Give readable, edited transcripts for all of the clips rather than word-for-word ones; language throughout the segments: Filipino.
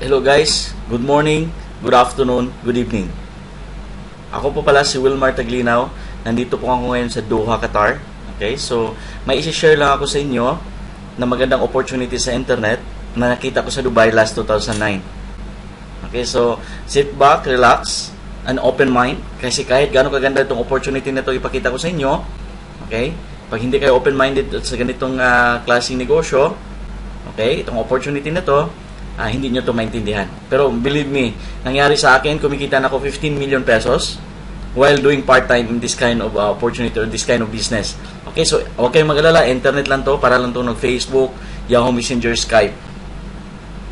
Hello guys, good morning, good afternoon, good evening. Ako po pala si Wilmar Taglinaw. Nandito po ako ngayon sa Doha, Qatar. Okay, so may isi-share lang ako sa inyo na magandang opportunity sa internet na nakita ko sa Dubai last 2009. Okay, so sit back, relax, and open mind. Kasi kahit gaano kaganda itong opportunity na ito ipakita ko sa inyo, okay, pag hindi kayo open-minded sa ganitong klaseng negosyo, okay, itong opportunity na to, hindi nyo to maintindihan. Pero believe me, nangyari sa akin, kumikita na ako 15 million pesos while doing part-time in this kind of opportunity or this kind of business. Okay, so huwag kayong mag-alala, internet lang to, para lang to ng Facebook, Yahoo Messenger, Skype,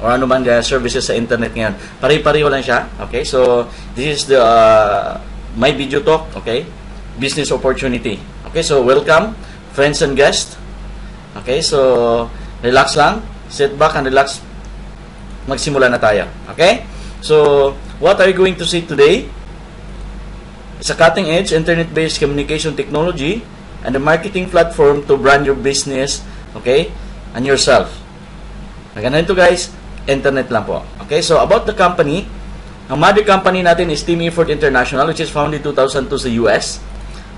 or ano man services sa internet ngayon. Pare-pareho lang siya. Okay, so this is the my video talk, okay, business opportunity. Okay, so welcome, friends and guests. Okay, so relax lang, sit back and relax. Magsimula na tayo. Okay? So, what are you going to see today? It's a cutting-edge internet-based communication technology and a marketing platform to brand your business, okay, and yourself. Maganda ito guys, internet lang po. Okay, so about the company, ang mother company natin is Team Effort International, which is founded in 2002 sa US.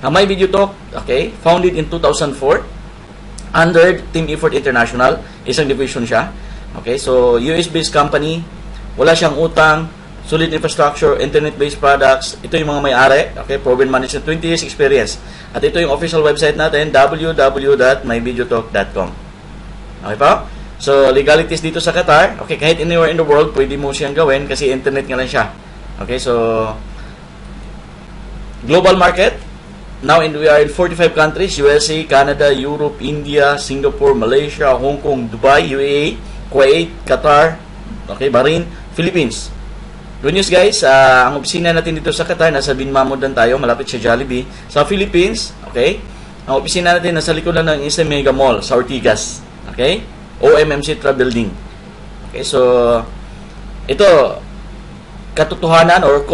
Ang My Video Talk, okay, founded in 2004 under Team Effort International, isang division siya. Okay, so US-based company, wala siyang utang, solid infrastructure, internet-based products. Ito yung mga may-ari, okay, proven management, 20 years experience. At ito yung official website natin, www.myvideotalk.com. Okay po? So, legalities dito sa Qatar, okay, kahit anywhere in the world, pwede mo siyang gawin kasi internet nga lang siya. Okay, so, global market, now we are in 45 countries, USA, Canada, Europe, India, Singapore, Malaysia, Hong Kong, Dubai, UAE, Kuwait, Qatar, okay, Bahrain, Philippines. Good news guys, ang opisina natin dito sa Qatar, nasa Bin Mamudan tayo, malapit sa Jollibee. Sa Philippines, okay, ang opisina natin nasa likod lang ng isang mega mall sa Ortigas. Okay, OMMC Travel Building. Okay, so, ito, katotohanan or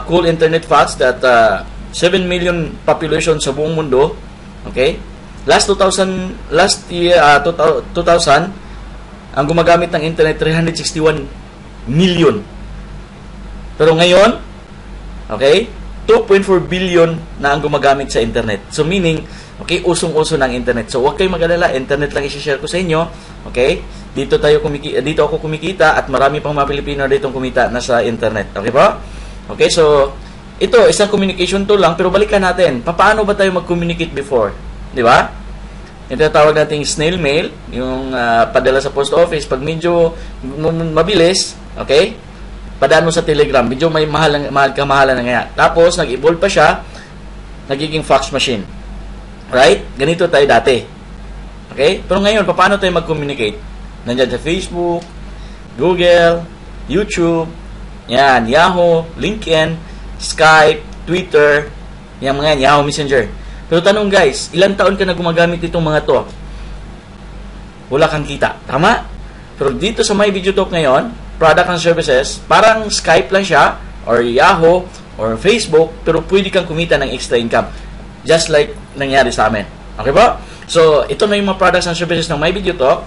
cool internet facts that 7 million population sa buong mundo, okay, last year, 2000, ang gumagamit ng internet 361 million. Pero ngayon, okay, 2.4 billion na ang gumagamit sa internet. So meaning, okay, usong-uso ng internet. So huwag kayong mag-alala, internet lang i-share ko sa inyo. Okay? Dito ako kumikita at marami pang mga Pilipino dito kumita na sa internet. Okay po? Okay, so ito, isang communication tool lang, pero balikan natin. Paano ba tayo mag-communicate before? Di ba? Ito tawag nating snail mail, yung padala sa post office. Pag medyo mabilis, okay, padaan mo sa Telegram. Medyo may kamahalan na nga. Tapos, nag-evolve pa siya, nagiging fax machine. Right? Ganito tayo dati. Okay? Pero ngayon, paano tayo mag-communicate? Nandiyan sa Facebook, Google, YouTube, yan, Yahoo, LinkedIn, Skype, Twitter, yan mga yan, Yahoo Messenger. Pero tanong guys, ilang taon ka na gumagamit itong mga to? Wala kang kita. Tama? Pero dito sa My Video Talk ngayon, product and services, parang Skype lang siya, or Yahoo, or Facebook, pero pwede kang kumita ng extra income. Just like nangyari sa amin. Okay po? So, ito na yung mga products and services ng My Video Talk.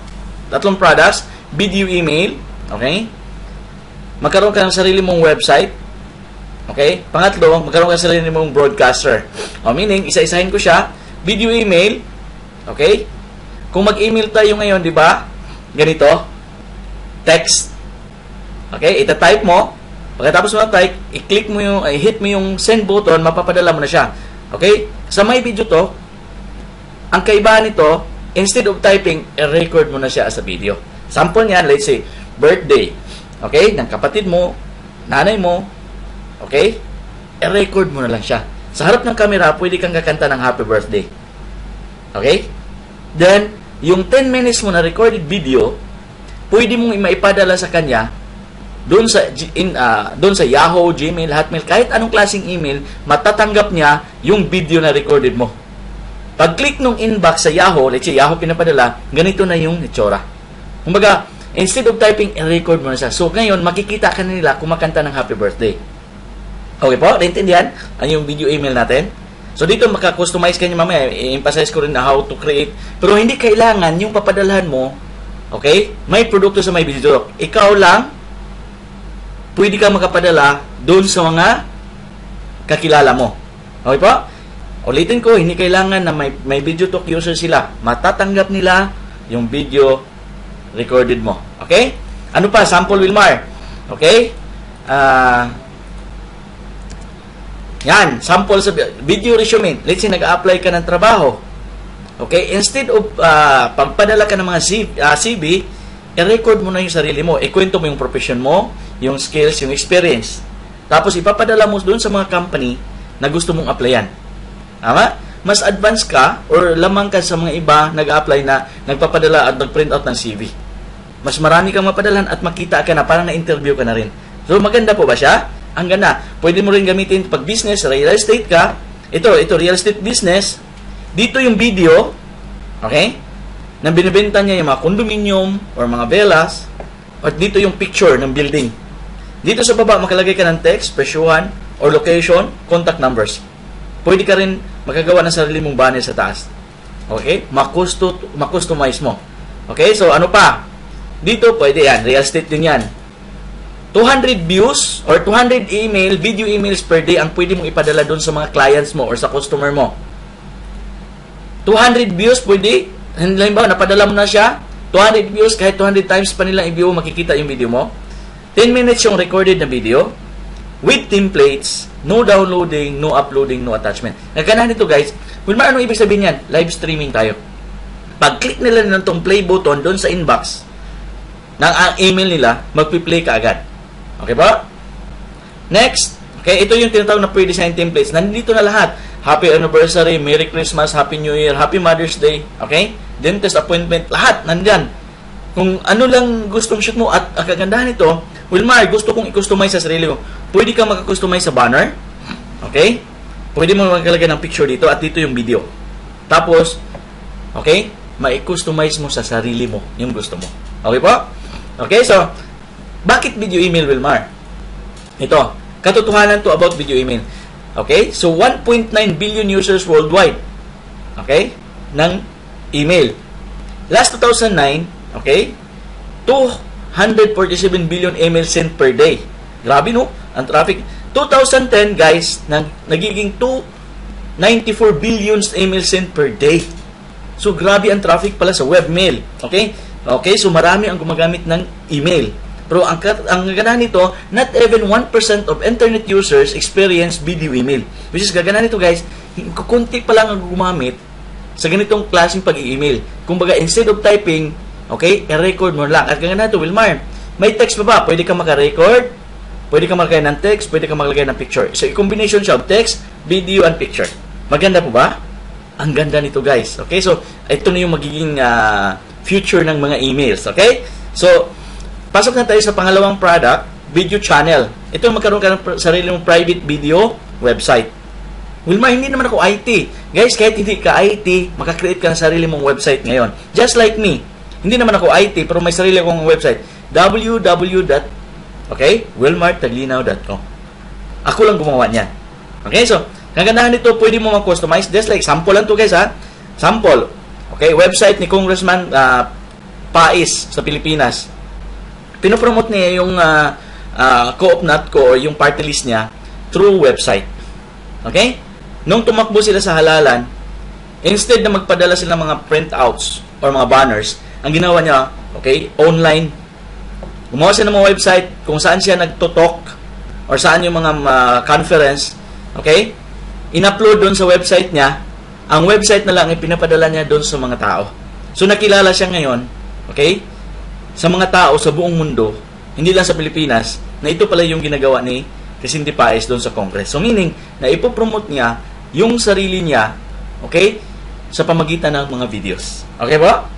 Tatlong products, video email, okay? Magkaroon ka ng sarili mong website. Okay? Pangatlo, magkaroon ka sa sarili mong broadcaster. O, meaning, isa-isahin ko siya. Video email. Okay? Kung mag-email tayo ngayon, di ba? Ganito. Text. Okay? Ita-type mo. Pagkatapos mo na-type, i-click mo yung, hit mo yung send button, mapapadala mo na siya. Okay? Sa My Video Talk, ang kaibahan nito, instead of typing, i-record mo na siya as a video. Sample niyan, let's say, birthday. Okay? Ng kapatid mo, nanay mo, okay? I-record mo na lang siya. Sa harap ng camera, pwede kang kakanta ng happy birthday. Okay? Then, yung 10 minutes mo na recorded video, pwede mong maipadala sa kanya doon sa Yahoo, Gmail, Hotmail, kahit anong klaseng email, matatanggap niya yung video na recorded mo. Pag-click nung inbox sa Yahoo, let's say Yahoo pinapadala, ganito na yung itsura. Kumbaga, instead of typing, i-record mo na siya. So, ngayon, makikita ka nila kumakanta ng happy birthday. Okay po? Naintindihan? Ano yung video email natin? So, dito maka-customize ka niyo mamaya. I-emphasize ko rin na how to create. Pero hindi kailangan yung papadalhan mo, okay? May produkto sa My Video Talk. Ikaw lang pwede ka makapadala doon sa mga kakilala mo. Okay po? Ulitin ko, hindi kailangan na may VideoTalk user sila. Matatanggap nila yung video recorded mo. Okay? Ano pa? Sample, Wilmar. Okay? Yan. Sample sa video resume. Let's say, nag-apply ka ng trabaho. Okay? Instead of pagpadala ka ng mga CV, i-record mo na yung sarili mo. Ikwento mo yung profession mo, yung skills, yung experience. Tapos, ipapadala mo doon sa mga company na gusto mong applyan. Tama? Mas advanced ka or lamang ka sa mga iba nag-apply na nagpapadala at nag-print out ng CV. Mas marami kang mapadalan at makita ka na parang na-interview ka na rin. So, maganda po ba siya? Ang ganda. Pwede mo rin gamitin pag business, real estate ka. Ito real estate business. Dito yung video, okay? Na binibenta niya yung mga condominium or mga villas. At dito yung picture ng building. Dito sa baba, makalagay ka ng text, presyuhan, or location, contact numbers. Pwede ka rin magagawa ng sarili mong banner sa taas. Okay? Makustomize mo. Okay? So, ano pa? Dito, pwede yan. Real estate din yan. 200 views or 200 video emails per day ang pwede mong ipadala doon sa mga clients mo or sa customer mo. 200 views pwede. Halimbawa, napadala mo na siya. 200 views, kahit 200 times pa nilang i-view, makikita yung video mo. 10 minutes yung recorded na video. With templates, no downloading, no uploading, no attachment. Nagkanahan nito guys, Wilmar, ano ibig sabihin yan? Live streaming tayo. Pag-click nila ng tong play button doon sa inbox ng email nila, magpi-play ka agad. Okay ba? Next, okay, ito yung tinatawag na pre-designed templates. Nandito na lahat. Happy anniversary, Merry Christmas, Happy New Year, Happy Mother's Day, okay? Dentist appointment, lahat nandyan. Kung ano lang gustong shoot mo at ang kagandahan nito, Wilmar, gusto kong i-customize sa sarili ko. Pwede kang mag-customize sa banner. Okay? Pwede mo magkalagay ng picture dito at dito yung video. Tapos, okay? Ma-customize mo sa sarili mo yung gusto mo. Okay po? Okay, so, bakit video email, Wilmar? Ito, katotohanan to about video email. Okay? So, 1.9 billion users worldwide. Okay? Ng email. Last 2009, okay? 247 billion emails sent per day. Grabe, no? Ang traffic. 2010, guys, nagiging 294 billion emails sent per day. So, grabe ang traffic pala sa webmail. Okay? Okay, so marami ang gumagamit ng email. Pero ang gaganahan nito, not even 1% of internet users experience video email. Which is, gaganahan nito, guys, kukunti pa lang ang gumamit sa ganitong klaseng pag-i-email. Kumbaga, instead of typing, okay, i-record mo lang. At gaganahan nito, Wilmar, may text pa ba? Pwede ka maka-record, pwede ka maglagay ng text, pwede ka maglagay ng picture. So, i-combination siya of text, video, and picture. Maganda po ba? Ang ganda nito, guys. Okay, so, ito na yung magiging future ng mga emails. Okay? So, pasok na tayo sa pangalawang product, video channel. Ito magkaroon ka ng sarili mong private video website. Wilmar, hindi naman ako IT. Guys, kahit hindi ka IT, makakreate ka ng sarili mong website ngayon. Just like me. Hindi naman ako IT, pero may sarili akong website. www.wilmartaglinaw.com. Ako lang gumawa niyan. Okay, so, kagandahan nito, pwede mo mag-customize. Just like, sample lang to guys, ha? Sample. Okay, website ni Congressman Pais sa Pilipinas. Pinopromote niya yung co-op ko, yung party list niya, through website. Okay? Nung tumakbo sila sa halalan, instead na magpadala sila ng mga printouts or mga banners, ang ginawa niya, okay, online. Gumawa siya ng mga website kung saan siya nagtutok or saan yung mga conference, okay? In-upload doon sa website niya. Ang website na lang ay pinapadala niya doon sa mga tao. So, nakilala siya ngayon, okay, sa mga tao sa buong mundo, hindi lang sa Pilipinas, na ito pala yung ginagawa ni Quezon Pais doon sa Congress. So, meaning, na ipopromote niya yung sarili niya, okay, sa pamagitan ng mga videos. Okay ba?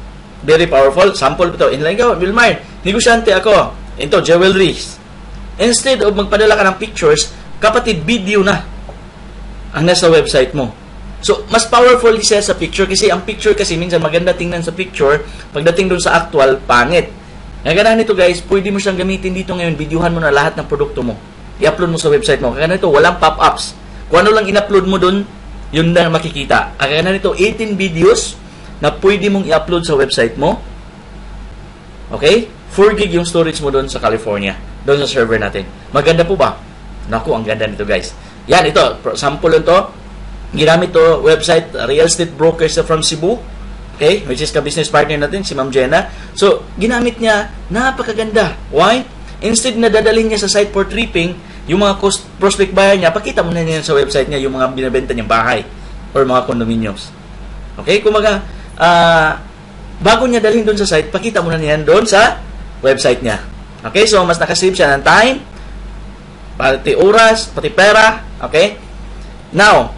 Very powerful. Sample ito. Inline ko, Wilmar, negosyante ako. Ito, jewelries. Instead of magpadala ka ng pictures, kapatid, video na ang nasa website mo. So, mas powerful siya sa picture kasi ang picture kasi minsan maganda tingnan sa picture, pagdating doon sa actual, pangit. Kaganahan nito guys, pwede mo siyang gamitin dito ngayon, videohan mo na lahat ng produkto mo. I-upload mo sa website mo. Kaganahan nito, walang pop-ups. Kung ano lang in-upload mo doon, yun na makikita. Kaganahan nito, 18 videos na pwede mong i-upload sa website mo. Okay? 4 gig yung storage mo doon sa California. doon sa server natin. Maganda po ba? Naku, ang ganda nito guys. Yan, ito, sample lang to. Ginamit to website, real estate brokers from Cebu. Okay, which is ka-business partner natin, si Ma'am Jenna. So, ginamit niya, napakaganda. Why? Instead na dadalhin niya sa site for tripping, yung mga prospect buyer niya, pakita mo na niya sa website niya yung mga binabenta niyang bahay or mga condominiums. Okay, kumaga, bago niya dalhin doon sa site, pakita mo na niya doon sa website niya. Okay, so mas nakasave siya ng time, pati oras, pati pera. Okay? Now,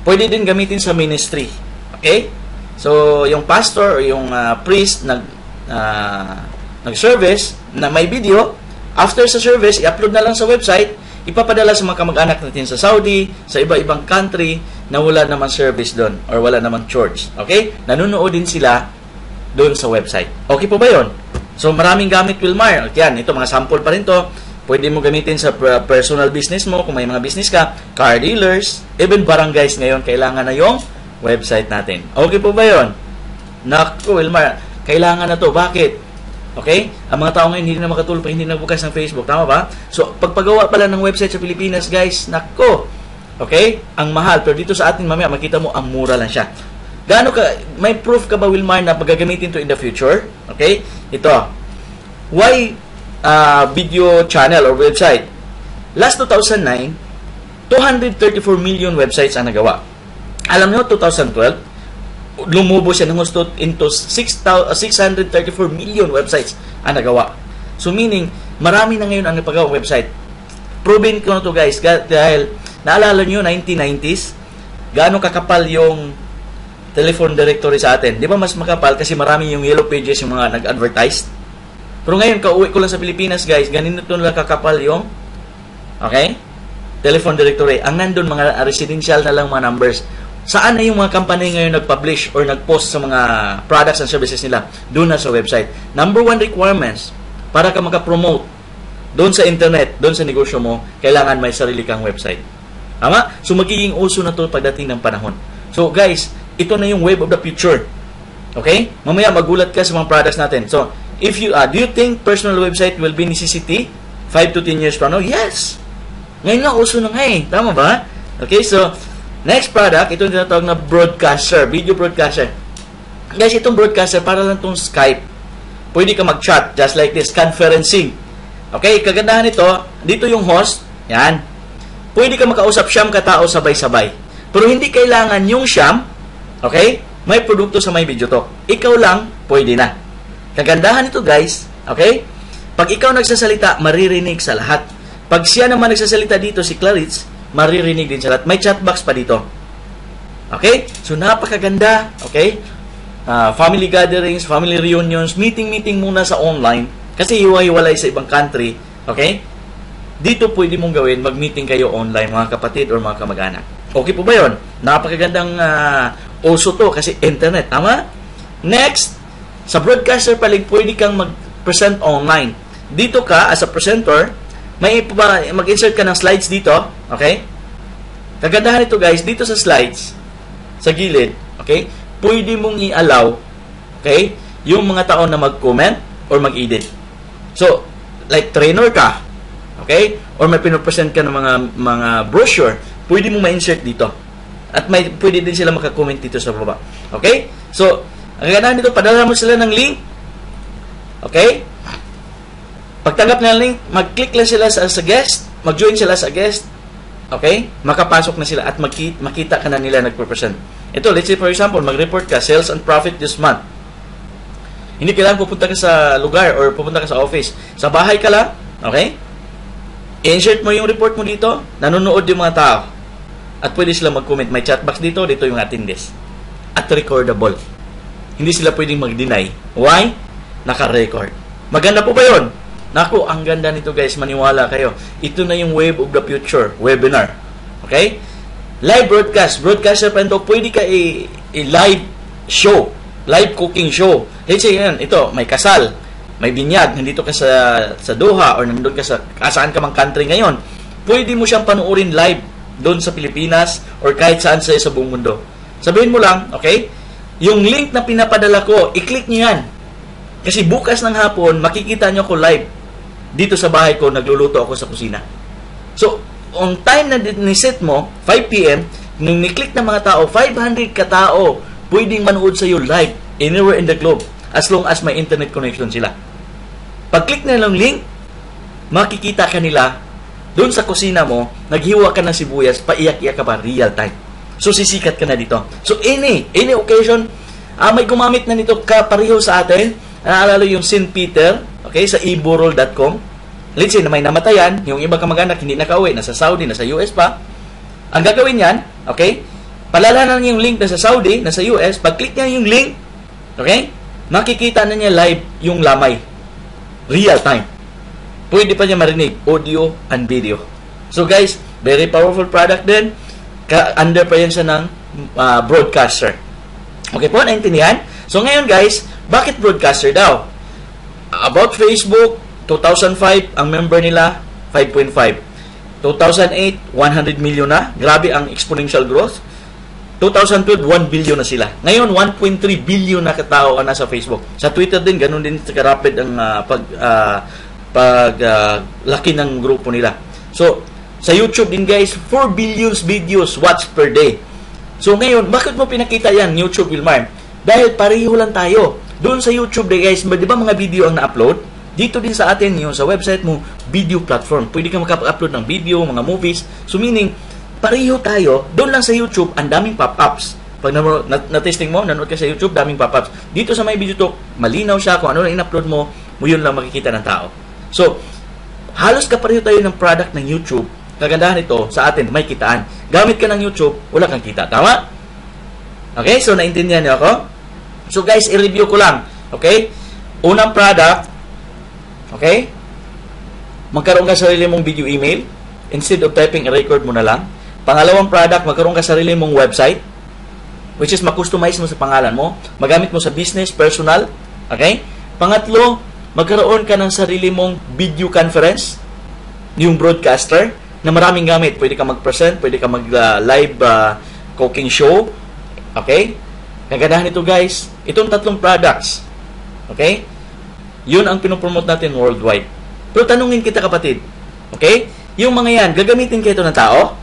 pwede din gamitin sa ministry. Okay? So, yung pastor o yung priest nag-service na may video, after sa service, i-upload na lang sa website, ipapadala sa mga kamag-anak natin sa Saudi, sa iba-ibang country na wala naman service doon or wala naman church. Okay? Nanonood din sila doon sa website. Okay po ba yun? So, maraming gamit, Wilmar. Yan, ito, mga sample pa rin to. Pwede mo gamitin sa personal business mo, kung may mga business ka, car dealers, even barangays ngayon, kailangan na yung website natin. Okay po ba yun? Naku, Wilmar, kailangan na to. Bakit? Okay? Ang mga tao ngayon hindi na makatulog pa, hindi na bukas ng Facebook. Tama ba? So, pagpagawa pala ng website sa Pilipinas, guys, naku. Okay? Ang mahal. Pero dito sa atin, mamaya, makita mo, ang mura lang siya. Gaano ka, may proof ka ba, Wilmar, na pagagamitin to in the future? Okay? Ito. Why video channel or website? Last 2009, 234 million websites ang nagawa. Alam nyo, 2012, lumubo siya ng gusto into 634 million websites ang nagawa. So meaning, marami na ngayon ang napagawa website. Proven ko na to guys, dahil naalala nyo, 1990s, gaano kakapal yung telephone directory sa atin. Di ba mas makapal kasi marami yung yellow pages yung mga nag-advertise? Pero ngayon, kauwi ko lang sa Pilipinas guys, ganito lang kakapal yung telephone directory. Ang nandun, mga residential na lang mga numbers. Saan na yung mga company ngayon nag-publish or nag-post sa mga products and services nila? Doon na sa website. Number one requirements para ka makapromote doon sa internet, doon sa negosyo mo, kailangan may sarili kang website. Tama? So, magiging uso na to pagdating ng panahon. So, guys, ito na yung wave of the future. Okay? Mamaya, magulat ka sa mga products natin. So, if you, do you think personal website will be necessity 5 to 10 years from now? Yes! Ngayon nga, uso na nga eh. Tama ba? Okay, so, next product, ito yung tinatawag na broadcaster, video broadcaster. Guys, itong broadcaster, para lang itong Skype. Pwede ka mag-chat, just like this, conferencing. Okay, kagandahan nito, dito yung host, yan. Pwede ka makausap siyam katao sabay-sabay. Pero hindi kailangan yung siyam, okay, may produkto sa may video talk. Ikaw lang, pwede na. Kagandahan nito guys, okay, pag ikaw nagsasalita, maririnig sa lahat. Pag siya naman nagsasalita dito, si Claritz, maririnig din sa lahat. May chat box pa dito. Okay? So, napakaganda. Okay? Family gatherings, family reunions, meeting muna sa online. Kasi hiwa-hiwalay sa ibang country. Okay? Dito pwede mong gawin, mag-meeting kayo online, mga kapatid or mga kamag-anak. Okay po ba yun? Napakagandang uso to kasi internet. Tama? Next, sa broadcaster paling pwede kang mag-present online. Dito ka, as a presenter, may mag-insert ka ng slides dito, okay? Kagandahan ito guys, dito sa slides, sa gilid, okay? Pwede mong i-allow, okay? Yung mga tao na mag-comment or mag-edit. So, like trainer ka, okay? Or may pinopresent ka ng mga brochure, pwede mong ma-insert dito. At pwede din sila maka-comment dito sa baba. Okay? So, ang kagandahan dito, padala mo sila ng link. Okay? Pagtanggap ng link, mag-click lang sila sa guest, mag-join sila sa guest, okay? Makapasok na sila at makita ka na nila nagpo-present. Ito, let's say for example, mag-report ka, sales and profit this month. Hindi kailangan pupunta ka sa lugar or pupunta ka sa office. Sa bahay ka lang, okay? I-insert mo yung report mo dito, nanonood yung mga tao. At pwede sila mag-comment. May chat box dito, dito yung attendees. At recordable. Hindi sila pwedeng mag-deny. Why? Naka-record. Maganda po ba yun? Naku, ang ganda nito guys, maniwala kayo. Ito na yung wave of the future, webinar. Okay? Live broadcast. Broadcaster pa ito, pwede ka i-live show. Live cooking show. Let's say yan, ito, may kasal, may binyag, nandito ka sa Doha or nandun ka sa saan ka mang country ngayon. Pwede mo siyang panuorin live doon sa Pilipinas or kahit saan sa buong mundo. Sabihin mo lang, okay? Yung link na pinapadala ko, i-click nyo yan. Kasi bukas ng hapon, makikita nyo ko live dito sa bahay ko, nagluluto ako sa kusina. So, on time na ni-set mo, 5 p.m., nung ni-click ng mga tao, 500 katao pwedeng manood sa iyo live anywhere in the globe as long as may internet connection sila. Pag-click na lang link, makikita ka nila doon sa kusina mo, naghiwa ka ng sibuyas, paiyak-iyak ka pa, real time. So, sisikat ka na dito. So, any occasion, may gumamit na nito kapareho sa atin. Naalala yung St. Peter, okay, sa eburol.com. Let's say na may namatayan, yung iba kamag-anak hindi nakauwi, nasa Saudi, nasa US pa. Ang gagawin yan, okay, palalanan niya yung link na sa Saudi, nasa US, pag-click niya yung link, okay, makikita na niya live yung lamay. Real time. Pwede pa niya marinig audio and video. So guys, very powerful product din. Under pa yan siya ng broadcaster. Okay po, naintindihan? So ngayon guys, bakit broadcaster daw? About Facebook, 2005, ang member nila, 5.5. 2008, 100 million na. Grabe ang exponential growth. 2012, 1 billion na sila. Ngayon, 1.3 billion na katao ang nasa Facebook. Sa Twitter din, ganun din karapid ang laki ng grupo nila. So, sa YouTube din guys, 4 billion videos watched per day. So ngayon, bakit mo pinakita yan, YouTube, Wilmar? Dahil pareho lang tayo. Doon sa YouTube din guys, di ba mga video ang na-upload? Dito din sa atin, yung sa website mo, video platform. Pwede ka makapag-upload ng video, mga movies. So meaning, pareho tayo. Doon lang sa YouTube, ang daming pop-ups. Pag na-testing mo, nanood ka sa YouTube, daming pop-ups. Dito sa My Video Talk, malinaw siya kung ano na in-upload mo, yun lang makikita ng tao. So, halos kapareho tayo ng product ng YouTube. Kagandahan ito, sa atin, may kitaan. Gamit ka ng YouTube, wala kang kita. Tama? Okay? So, naintindihan niyo ako? So, guys, i-review ko lang. Okay? Unang product, okay? Magkaroon ka sarili mong video email. Instead of typing, i-record mo na lang. Pangalawang product, magkaroon ka sarili mong website, which is ma-customize mo sa pangalan mo. Magamit mo sa business, personal. Okay? Pangatlo, magkaroon ka ng sarili mong video conference, yung broadcaster, na maraming gamit. Pwede ka mag-present, pwede ka mag-live cooking show. Okay? Kagandahan ito guys, itong tatlong products. Okay? Yun ang pinopromote natin worldwide. Pero tanungin kita kapatid. Okay? Yung mga yan, gagamitin kayo ito ng tao?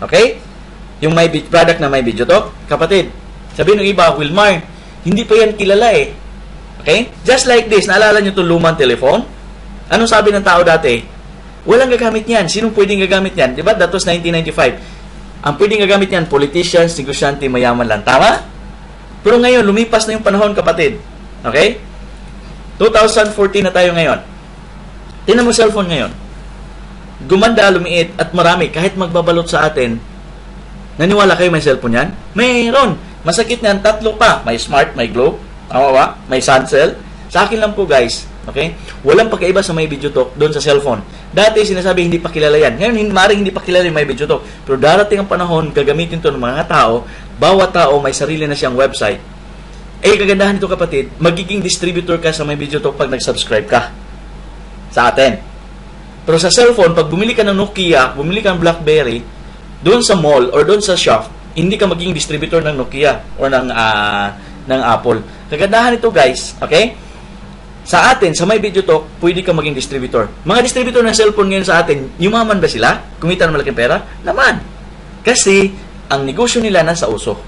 Okay? Yung may product na may video talk? Kapatid, sabihin ng iba, Wilmar, hindi pa yan kilala eh. Okay? Just like this, naalala nyo itong lumang telephone? Anong sabi ng tao dati? Walang gagamit yan. Sinong pwedeng gagamit yan? Diba? That was 1995. Ang pwedeng gagamit yan, politicians, negosyante, mayaman lang. Tama? Pero ngayon, lumipas na yung panahon, kapatid. Okay? 2014 na tayo ngayon. Tingnan mo cellphone ngayon. Gumanda, lumiit, at marami. Kahit magbabalot sa atin, naniwala kayo may cellphone yan? Mayroon. Masakit na yan, tatlo pa. May smart, may globe. Tama ba? May sun cell. Sa akin lang po, guys. Okay? Walang pagkaiba sa may video talk doon sa cellphone. Dati, sinasabi hindi pa kilala yan. Ngayon, maaaring hindi pa kilala yung may video talk. Pero darating ang panahon, gagamitin ito ng mga tao. Bawat tao may sarili na siyang website. Eh, kagandahan nito kapatid, magiging distributor ka sa My Video Talk pag nag-subscribe ka sa atin. Pero sa cellphone, pag bumili ka ng Nokia, bumili ka ng BlackBerry, doon sa mall or doon sa shop, hindi ka magiging distributor ng Nokia or ng Apple. Kagandahan nito guys, okay? Sa atin, sa My Video Talk, pwede ka maging distributor. Mga distributor ng cellphone ngayon sa atin, yumaman ba sila? Kumita ng malaking pera? Naman. Kasi, ang negosyo nila nasa uso.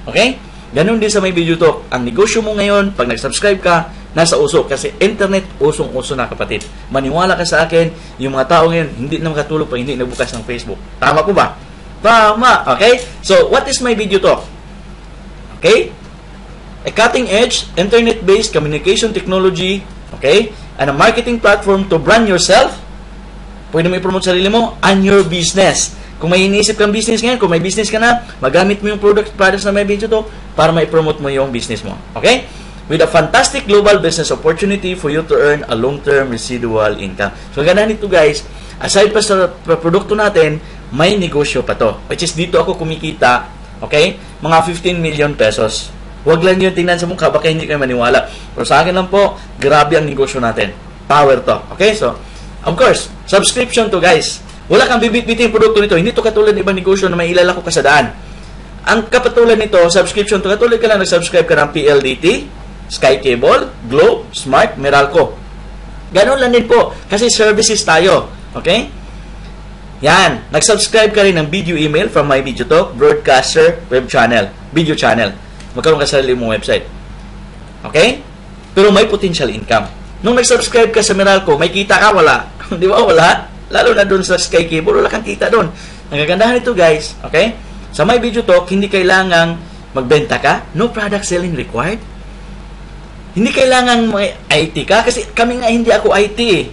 Okay? Ganun din sa My Video Talk. Ang negosyo mo ngayon, pag nag-subscribe ka, nasa uso. Kasi internet, usong-uso na kapatid. Maniwala ka sa akin, yung mga tao ngayon, hindi na makatulog pag hindi nagbukas ng Facebook. Tama po ba? Tama. Okay? So, what is My Video Talk? Okay? A cutting-edge, internet-based communication technology, okay? And a marketing platform to brand yourself. Pwede mo i-promote sarili mo and your business. Kung may iniisip kang business ngayon, kung may business ka na, magamit mo yung products na may video to para ma-promote mo yung business mo. Okay? With a fantastic global business opportunity for you to earn a long-term residual income. So, ganahan nito guys, aside pa sa produkto natin, may negosyo pa to. Which is dito ako kumikita, okay? Mga 15 million pesos. Huwag lang yung tingnan sa mukha, baka hindi kayo maniwala. Pero sa akin lang po, grabe ang negosyo natin. Power to. Okay? So, of course, subscription to guys. Wala kang bibit-bitin yung produkto nito. Hindi to katulad ng ibang negosyo na may ilalako ka sa daan. Ang kapatulan nito, subscription to, katulad ka lang nag-subscribe ka ng PLDT, Sky Cable, Globe, Smart, Meralco. Ganun lang din po. Kasi services tayo. Okay? Yan. Nag-subscribe ka rin ng video email from My Video Talk, broadcaster, web channel, video channel. Magkaroon ka sa sarili mong website. Okay? Pero may potential income. Nung nag-subscribe ka sa Meralco, may kita ka, wala. Di ba? Wala. Lalo na dun sa Sky Cable, wala kang kita dun. Ang kagandahan ito, guys. Okay? Sa My Video Talk, hindi kailangang magbenta ka. No product selling required. Hindi kailangan may IT ka. Kasi kami nga hindi ako IT eh.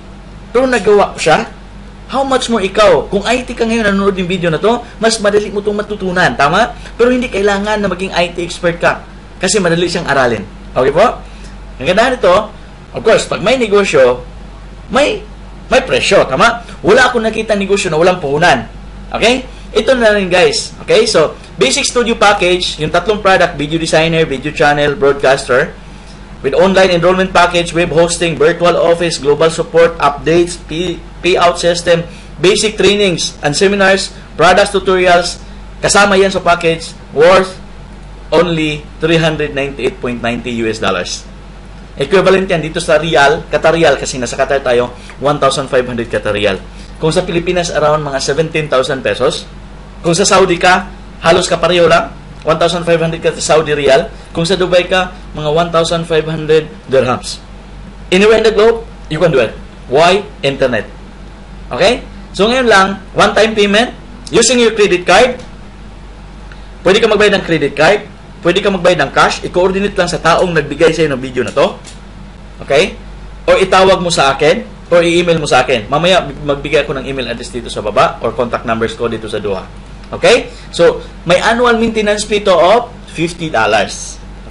Pero nagawa ko siya. How much more ikaw? Kung IT ka ngayon nanonood yung video na to, mas madali mo itong matutunan. Tama? Pero hindi kailangan na maging IT expert ka. Kasi madali siyang aralin. Okay po? Ang gandahan ito, of course, pag may negosyo, may presyo. Tama? Wala akong nakita negosyo na walang puhunan. Okay? Ito na rin guys. Okay? So, basic studio package, yung tatlong product, video designer, video channel, broadcaster, with online enrollment package, web hosting, virtual office, global support, updates, payout system, basic trainings and seminars, products, tutorials, kasama yan sa package, worth only $398.90 US dollars. Equivalent yan dito sa Riyal, Qatar Riyal, kasi nasa Qatar tayo, 1,500 Qatar Riyal. Kung sa Pilipinas, around mga 17,000 pesos. Kung sa Saudi ka, halos kapareho lang, 1,500 ka sa Saudi Riyal. Kung sa Dubai ka, mga 1,500 dirhams. Anywhere in the globe, you can do it. Why? Internet. Okay? So ngayon lang, one-time payment, using your credit card, pwede ka magbayad ng credit card, pwede ka magbayad ng cash, i-coordinate lang sa taong nagbigay sa'yo ng video na to. Okay? O itawag mo sa akin, o i-email mo sa akin. Mamaya, magbigay ako ng email address dito sa baba, or contact numbers ko dito sa duha. Okay? So, may annual maintenance fee to of $50.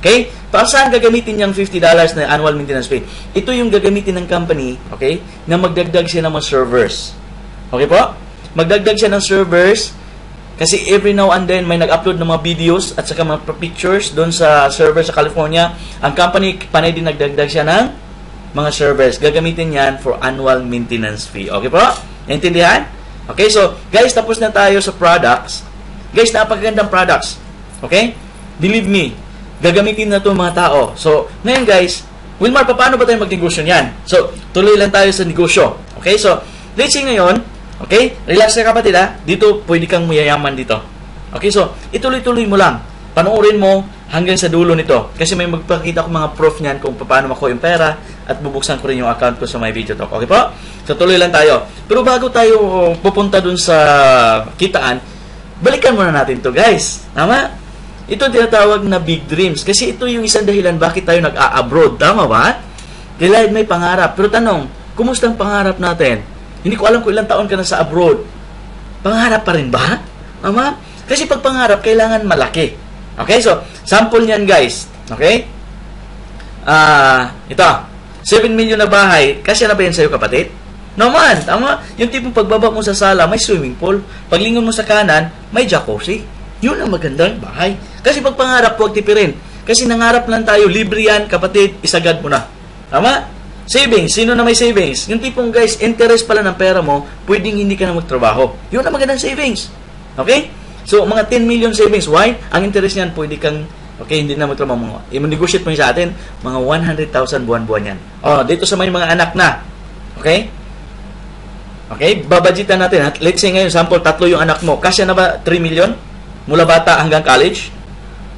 Okay? Para saan gagamitin yung $50 na annual maintenance fee? Ito yung gagamitin ng company, okay, na magdagdag siya ng mga servers. Okay po? Magdagdag siya ng servers kasi every now and then may nag-upload ng mga videos at saka mga pictures doon sa server sa California. Ang company, panay din nagdagdag siya ng mga servers. Gagamitin yan for annual maintenance fee. Okay po? Naintindihan? Okay, so, guys, tapos na tayo sa products. Guys, napakagandang products. Okay? Believe me, gagamitin na ito mga tao. So, ngayon guys, Wilmar, paano ba tayo magnegosyo niyan? So, tuloy lang tayo sa negosyo. Okay, so, let's say ngayon, okay, relax ka kapatid ha, dito pwede kang mayayaman dito. Okay, so, ituloy-tuloy mo lang. Panoorin mo hanggang sa dulo nito. Kasi may magpakita ko mga proof niyan kung paano makuha yung pera at bubuksan ko rin yung account ko sa My Video Talk. Okay po? So, tuloy lang tayo. Pero bago tayo pupunta dun sa kitaan, balikan muna natin to guys. Tama? Ito tinatawag na big dreams. Kasi ito yung isang dahilan bakit tayo nag-a-abroad. Tama ba? Dahil may pangarap. Pero tanong, kumusta ang pangarap natin? Hindi ko alam kung ilang taon ka na sa abroad. Pangarap pa rin ba? Tama? Kasi pag pangarap, kailangan malaki. Okay? So, sample niyan guys. Okay? Ito. 7 million na bahay. Kasya na ba yan sa'yo kapatid? Naman, tama. Yung tipong pagbaba mo sa sala, may swimming pool. Paglingon mo sa kanan, may jacuzzi. Yun ang magandang bahay. Kasi pag pangarap, huwag tipirin. Kasi nangarap lang tayo, libre yan, kapatid, isagad mo na. Tama? Savings. Sino na may savings? Yung tipong guys, interest pala ng pera mo, pwedeng hindi ka na magtrabaho. Yun ang magandang savings. Okay? So, mga 10 million savings. Why? Ang interest niyan, pwede kang, okay, hindi na magtrabaho. I-negotiate mo sa atin, mga 100,000 buwan-buwan yan. Dito sa may mga anak na. Okay? Okay, babadgetan natin. Let's say ngayon, sample, 3 yung anak mo. Kasya na ba 3 million? Mula bata hanggang college?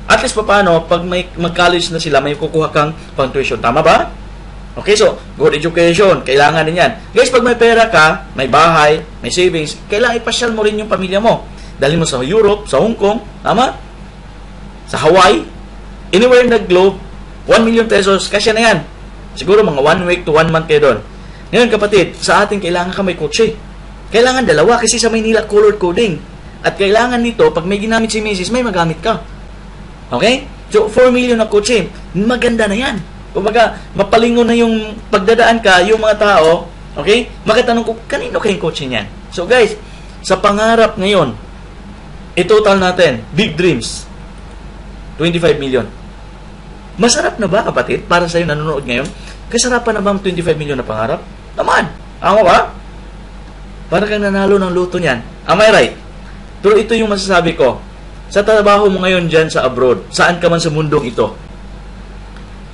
At least paano, pag may mag-college na sila, may kukuha kang pang tuition. Tama ba? Okay, so, good education. Kailangan din yan. Guys, pag may pera ka, may bahay, may savings, kailangan ipasyal mo rin yung pamilya mo. Dali mo sa Europe, sa Hong Kong, tama? Sa Hawaii, anywhere in the globe, 1 million pesos, kasya na yan. Siguro mga 1 week to 1 month kayo doon. Ngayon kapatid, sa atin kailangan ka may kotse. Kailangan dalawa kasi sa Maynila color coding. At kailangan nito, pag may ginamit si Mrs., may magamit ka. Okay? So, 4 million na kotse. Maganda na yan. Kumbaga, mapalingon na yung pagdadaan ka, yung mga tao, okay? Makatanong ko, kanino kayong kotse niyan? So guys, sa pangarap ngayon, i-total natin, big dreams, 25 million. Masarap na ba kapatid, para sa'yo nanonood ngayon? Kasarapan na ba ang 25 million na pangarap? Naman! Tama ba? Para kang nanalo ng luto niyan. Am I right? Pero ito yung masasabi ko. Sa trabaho mo ngayon dyan sa abroad, saan ka man sa mundong ito,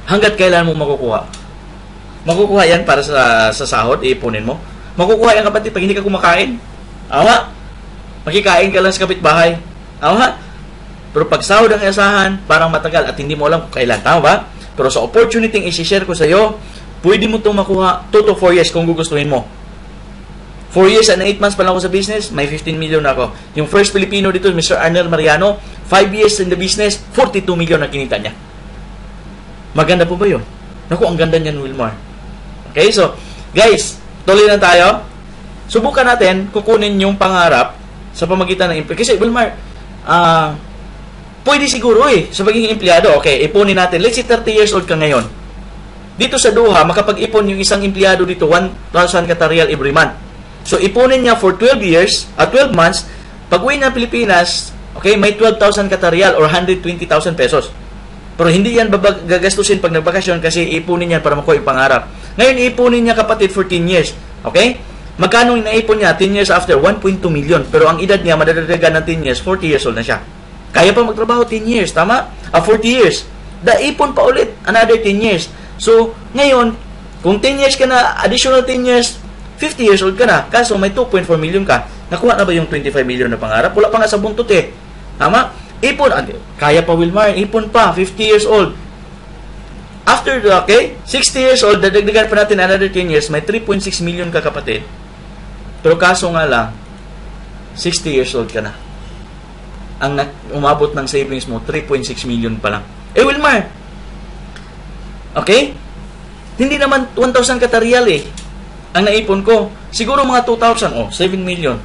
hanggat kailan mo makukuha? Makukuha yan para sa sahod, iipunin mo. Makukuha yan kapatid pag hindi ka kumakain. Awa. Makikain ka lang sa kapitbahay. Awa. Pero pag sahod ang iasahan, parang matagal at hindi mo alam kung kailan. Tama ba? Pero sa opportunity yung isi-share ko sa iyo, pwede mo itong makuha 2 to 4 years kung gugustuhin mo. 4 years and 8 months pa lang ako sa business, may 15 million na ako. Yung first Filipino dito, Mr. Arnel Mariano, 5 years in the business, 42 million na kinita niya. Maganda po ba yun? Naku, ang ganda niyan, Wilmar. Okay, so, guys, tuloy na tayo. Subukan natin, kukunin yung pangarap sa pamagitan ng empleyado. Kasi, Wilmar, pwede siguro sa pagiging empleyado. Okay, ipunin natin. Let's say 30 years old ka ngayon. Dito sa Doha, makapag-ipon yung isang empleyado dito, 1,000 Qatar Riyal every month. So, ipunin niya for 12 years, 12 months, pag-uwi na Pilipinas, okay, may 12,000 Qatar Riyal or 120,000 pesos. Pero hindi yan gagastusin pag nagbakasyon kasi ipunin yan para makuha yung pangarap. Ngayon, ipunin niya kapatid for 10 years. Okay? Magkano yung naipon niya 10 years after? 1.2 million. Pero ang edad niya, madadagdagan ng 10 years, 40 years old na siya. Kaya pa magtrabaho 10 years, tama? 40 years. Daipon pa ulit, another 10 years. So, ngayon, kung 10 years ka na, additional 10 years, 50 years old ka na. Kaso may 2.4 million ka. Nakuha na ba yung 25 million na pangarap? Wala pa nga sa buntot eh. Tama? Ipon. Kaya pa, Wilmar. Ipon pa. 50 years old. After, 60 years old, dadagdagan pa natin another 10 years, may 3.6 million ka kapatid. Pero kaso nga lang, 60 years old ka na. Ang umabot ng savings mo, 3.6 million pa lang. Wilmar. Okay? Hindi naman 1,000 Qatar Riyal ang naipon ko. Siguro mga 2,000. 7 million.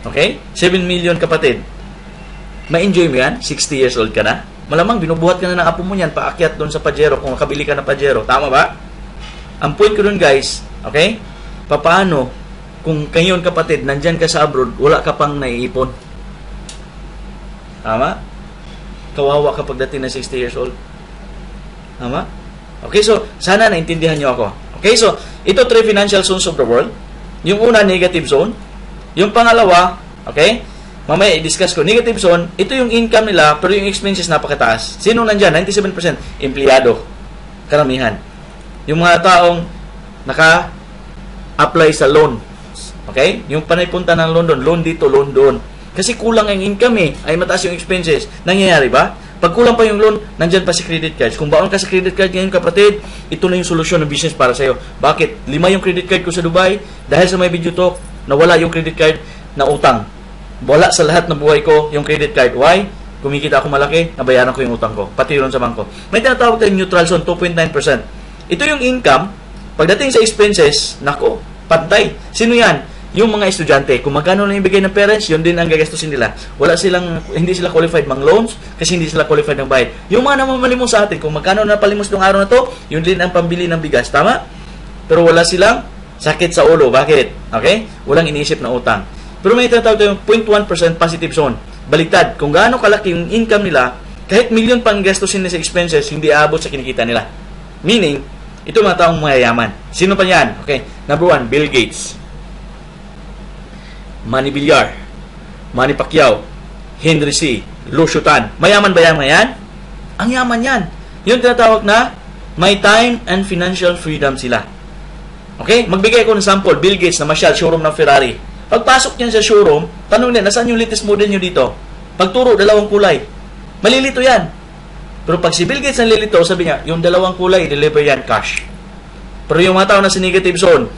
Okay? 7 million kapatid. Ma-enjoy mo yan? 60 years old ka na? Malamang binubuhat ka na ng apo mo yan, paakyat doon sa Pajero kung makabili ka ng Pajero. Tama ba? Ang point ko doon guys, okay? Paano kung ngayon kapatid, nandyan ka sa abroad, wala ka pang naiipon? Tama? Kawawa ka pagdating na 60 years old. Tama? Okay, so, sana naintindihan nyo ako. Okay, so, ito 3 financial zones of the world. Yung una, negative zone. Yung pangalawa, okay? Mamaya i-discuss ko. Negative zone, ito yung income nila, pero yung expenses napakataas. Sino nandyan? 97%. Empleyado. Karamihan. Yung mga taong naka-apply sa loan. Okay? Yung panaypunta ng loan doon. Loan dito, loan doon. Kasi kulang ang income ay mataas yung expenses. Nangyayari ba? Pag kulang pa yung loan, nandyan pa si credit cards. Kung baon ka sa credit card ngayon kapatid, ito na yung solusyon ng business para sa'yo. Bakit? 5 yung credit card ko sa Dubai, dahil sa may video talk, nawala yung credit card na utang. Wala sa lahat ng buhay ko yung credit card. Why? Kumikita ako malaki, nabayaran ko yung utang ko. Pati ron sa bangko. May tinatawag tayong neutral zone, 2.9%. Ito yung income. Pagdating sa expenses, nako, pantay. Sino yan? Yung mga estudyante. Kung magkano lang ibigay ng parents, yun din ang gagastusin nila. Hindi sila qualified mang loans kasi hindi sila qualified ng bayad. Yung mga namamalimos sa atin, kung magkano na palimos ng araw na to, yun din ang pambili ng bigas. Tama? Pero wala silang sakit sa ulo. Bakit? Okay? Walang iniisip na utang. Pero may tinatawag tayong 0.1% positive zone. Baliktad, kung gaano kalaki yung income nila, kahit million pang gastusin nila sa expenses, hindi aabot sa kinikita nila. Meaning, ito mga taong mayayaman. Sino pa yan? Okay. Number 1, Bill Gates. Manny Villar. Manny Pacquiao. Henry C. Lucio Tan. Mayaman ba yan mga yan? Ang yaman yan. Yung tinatawag na may time and financial freedom sila. Okay? Magbigay ko ng sample. Bill Gates na masyal, showroom ng Ferrari. Pagpasok niyan sa showroom, tanong niya, nasaan yung latest model nyo dito? Pagturo, 2 kulay. Malilito yan. Pero pag si Bill Gates ang lilito, sabi niya, yung 2 kulay, deliver yan cash. Pero yung mga tao na sa negative zone,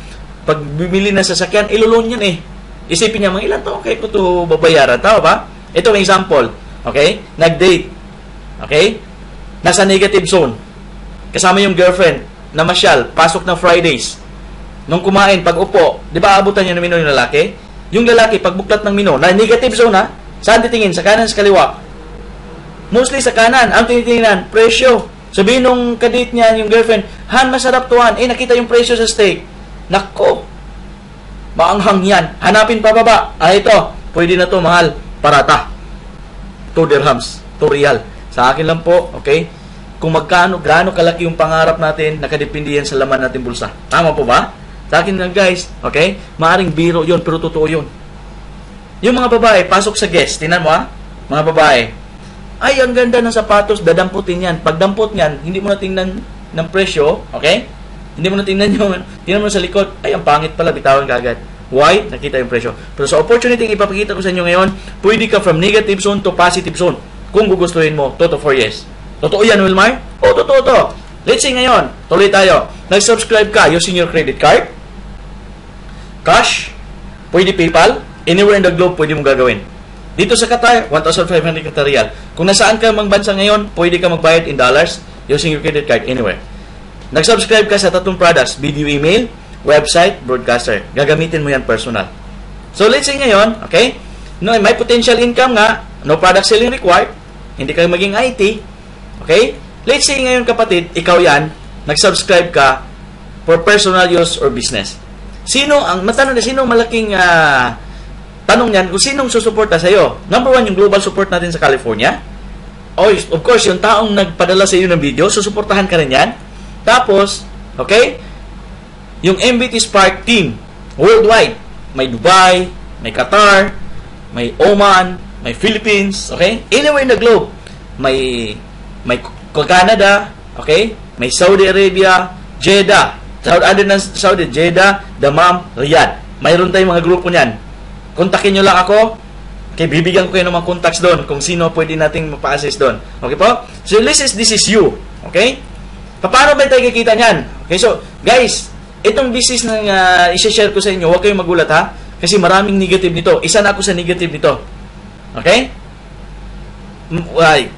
pag bumili na sasakyan, ilulon yan Isipin niya, mga ilan taon kayo ko ito babayaran. Tama ba? Ito ang example. Okay? Nag-date. Okay? Nasa negative zone. Kasama yung girlfriend na masyal, pasok ng Fridays. Nung kumain, pag upo, di ba abutan niya ng mino yung lalaki? Yung lalaki, pag buklat ng mino, na negative zone saan titingin? Sa kanan, sa kaliwa? Mostly sa kanan. Ang tinitingnan, presyo. Sabihin nung kadate niya, yung girlfriend, Han, masarap to Han. Nakita yung presyo sa steak. Nako, maanghang yan. Hanapin pa baba. Ito, pwede na to mahal. Parata. 2 dirhams. 2 riyal. Sa akin lang po, okay? Kung gaano kalaki yung pangarap natin, nakadepende yan sa laman natin bulsa. Tama po ba? Sa akin lang guys, okay? Maaring biro yun, pero totoo yun. Yung mga babae, pasok sa guest, tinan mo mga babae, ay, ang ganda ng sapatos, dadamputin yan. Pag dampot yan, hindi mo na tingnan ng presyo, okay? Hindi mo na tingnan mo sa likod, ay, ang pangit pala, bitawan ka agad. Why? Nakita yung presyo. Pero sa opportunity yung ipapakita ko sa inyo ngayon, pwede ka from negative zone to positive zone. Kung gugustuhin mo, 2 to 4 years. Totoo yan, Wilmar? O, totoo to. Let's say ngayon, tuloy tayo. Nag-subscribe ka using your credit card, cash, pwede PayPal, anywhere in the globe pwede mong gagawin. Dito sa Qatar, 1,500 Qatar Riyal. Kung nasaan ka mang bansa ngayon, pwede ka magbayad in dollars using your credit card anywhere. Nag-subscribe ka sa tatlong products, video, email, website, broadcaster. Gagamitin mo yan personal. So, let's say ngayon, okay, no, may potential income nga, no product selling required, hindi ka maging IT, okay? Let's say ngayon kapatid, ikaw yan, nag-subscribe ka for personal use or business. Sino ang malaking tanong niyan kung sinong susuporta sa iyo? Number 1, yung global support natin sa California. Of course, yung taong nagpadala sa iyo ng video, susuportahan ka rin yan. Tapos, okay, yung MBT Spark team, worldwide. May Dubai, may Qatar, may Oman, may Philippines, okay? Anywhere in the globe. May Canada, okay? May Saudi Arabia, Jeddah. Other than Saudi, Jeddah, Dammam, Riyadh. Mayroon tayong mga grupo niyan. Kontakin nyo lang ako. Okay, bibigyan ko kayo ng mga contacts doon kung sino pwede nating mapa-assist doon. Okay po? So, this is you. Okay? Paano ba tayo kikita niyan? Okay, so, guys, itong business na i-share ko sa inyo, huwag kayong magulat ha. Kasi maraming negative nito. Isa na ako sa negative nito. Okay?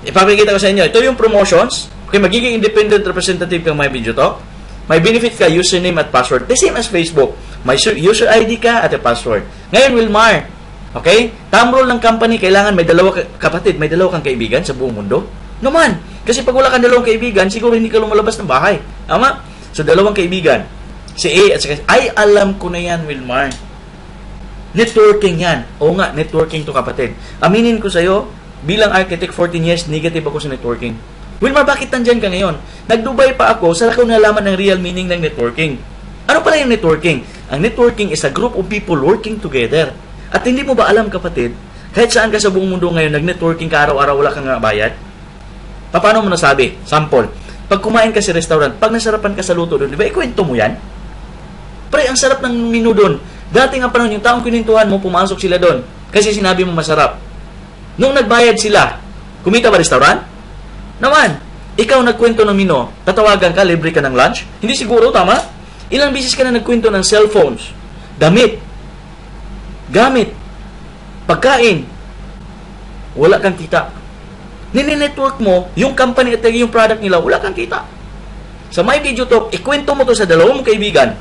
Ipapakita ko sa inyo. Ito yung promotions. Okay, magiging independent representative kang may video to. May benefit ka, username at password. The same as Facebook. May user ID ka at a password. Ngayon, Wilmar. Okay? Thumb rule ng company, kailangan may dalawa kapatid, may dalawa kang kaibigan sa buong mundo. Naman. Kasi pag wala kang dalawang kaibigan, siguro hindi ka lumalabas ng bahay. Tama? So, dalawang kaibigan. Si A at si ay, alam ko na yan, Wilmar. Networking yan. Oo nga, networking to kapatid. Aminin ko sa'yo, bilang architect, 14 years, negative ako sa networking. Wilmar, bakit nandyan ka ngayon? Nag-Dubai pa ako, saka ko nalaman ng real meaning ng networking. Ano pala yung networking? Ang networking is a group of people working together. At hindi mo ba alam, kapatid, kahit saan ka sa buong mundo ngayon, nag-networking ka araw-araw, wala kang bayad? Paano mo nasabi? Sample. Pag kumain ka sa restaurant, pag nasarapan ka sa luto doon, di ba, ikwento mo yan? Pre, ang sarap ng menu doon. Dati nga panahon, yung taong kinintuhan mo, pumasok sila doon. Kasi sinabi mo masarap. Nung nagbayad sila, kumita ba restaurant? Naman, ikaw nagkwento ng menu, tatawagan ka, libre ka ng lunch? Hindi siguro, tama? Ilang bisis ka na nagkwento ng cellphones, damit, gamit, pagkain, wala kang kita. Nini-network mo, yung company at yung product nila, wala kang kita. Sa My Video Talk, ikwento mo to sa dalawang kaibigan.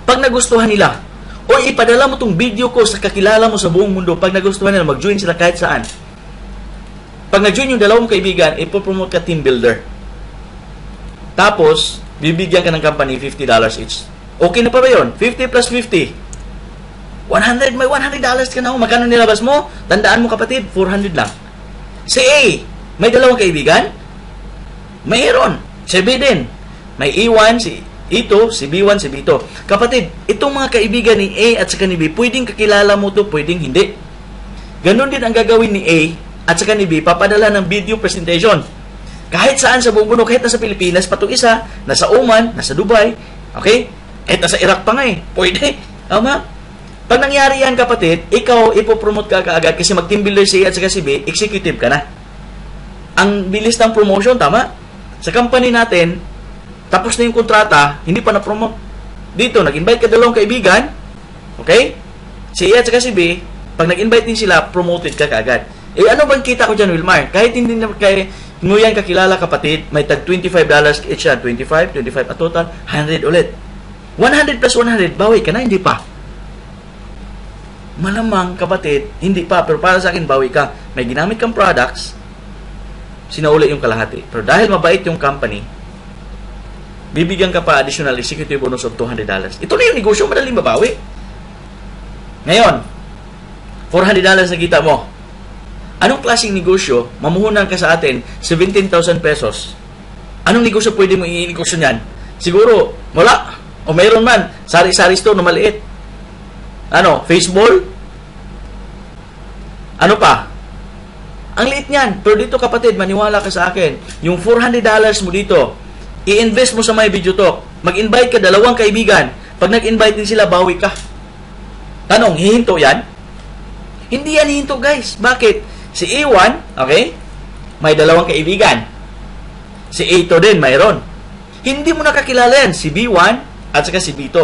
Pag nagustuhan nila, o ipadala mo tong video ko sa kakilala mo sa buong mundo, pag nagustuhan nila, mag-join sila kahit saan. Pag nag-join yung dalawang kaibigan, ipopromote ka team builder. Tapos, bibigyan ka ng company $50 each. Okay na pa ba yun? 50 plus 50. 100, may $100 ka na. Magkano nilabas mo? Tandaan mo kapatid, 400 lang. Si A, may dalawang kaibigan? Mayroon. Si B din. May E1, si E2, si B1, si B2. Kapatid, itong mga kaibigan ni A at saka ni B, pwedeng kakilala mo to, pwedeng hindi. Ganon din ang gagawin ni A at saka ni B, papadala ng video presentation. Kahit saan sa buong mundo, kahit nasa Pilipinas, patong isa, nasa Oman, nasa Dubai, okay? Kahit nasa Iraq pa nga eh. Pwede. Tama? Pag nangyari yan, kapatid, ikaw ipopromote ka kaagad kasi mag-team builder si A at saka si B, executive ka na. Ang bilis ng promotion, tama? Sa company natin, tapos na yung kontrata, hindi pa na-promote. Dito, nag-invite ka dalawang kaibigan, okay? Si A at saka si B, pag nag-invite din sila, promoted ka kaagad. Eh, ano bang kita ko dyan, Wilmar? Kahit hindi na mo yan kakilala, kapatid, may tag $25 each yan. 25 at total, 100 ulit. 100 plus 100, bawi ka na, hindi pa. Malamang, kapatid, hindi pa. Pero para sa akin, bawi ka. May ginamit kang products, sinauli yung kalahati. Pero dahil mabait yung company, bibigyan ka pa additional executive bonus of $200. Ito na yung negosyo, madaling mabawi. Ngayon, $400 na kita mo. Anong klaseng negosyo, mamuhunan ka sa atin, 17,000 pesos. Anong negosyo pwede mo i-negosyo niyan? Siguro, wala. O mayroon man, sari-sari store na maliit. Ano, baseball? Ano pa? Ang liit niyan. Pero dito kapatid, maniwala ka sa akin. Yung $400 mo dito, i-invest mo sa My Video Talk. Mag-invite ka dalawang kaibigan. Pag nag-invite din sila, bawi ka. Tanong, hihinto yan? Hindi yan hihinto, guys. Bakit? Si A1, okay, may dalawang kaibigan. Si A2 din, mayroon. Hindi mo nakakilala yan. Si B1 at saka si B2.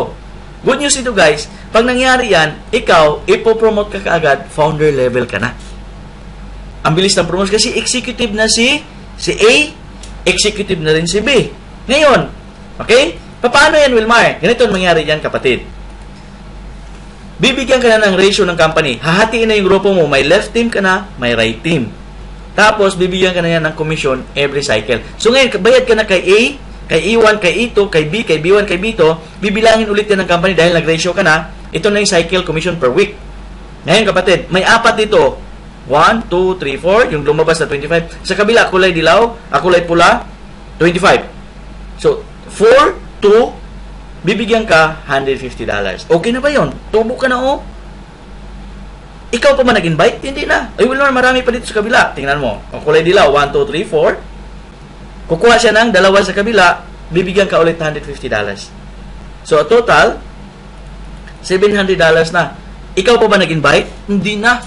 Good news ito, guys. Pag nangyari yan, ikaw, ipopromote ka kaagad, founder level ka na. Ang bilis ng promotion kasi executive na si A, executive na rin si B. Ngayon, okay? Paano yan, Wilmar? Ganito ang mangyari yan, kapatid. Bibigyan ka na ng ratio ng company. Hahatiin na yung grupo mo. May left team ka na, may right team. Tapos, bibigyan ka na yan ng commission every cycle. So ngayon, bayad ka na kay A, kay E1, kay E2, kay B, kay B1, kay B2, bibilangin ulit yan ng company dahil nag-ratio ka na. Ito na yung cycle commission per week. Ngayon, kapatid, may apat dito. 1, 2, 3, 4, yung lumabas na 25. Sa kabila, kulay dilaw, kulay pula, 25. So, 4, 2, bibigyan ka $150. Okay na ba yun? Tubo ka na, oh. Ikaw pa ba nag-invite? Hindi na. Ay, well, marami pa dito sa kabila. Tingnan mo. O, kulay dilaw, 1, 2, 3, 4. Kukuha siya ng dalawa sa kabila, bibigyan ka ulit $150. So, a total, $700 na. Ikaw pa ba nag-invite? Hindi na.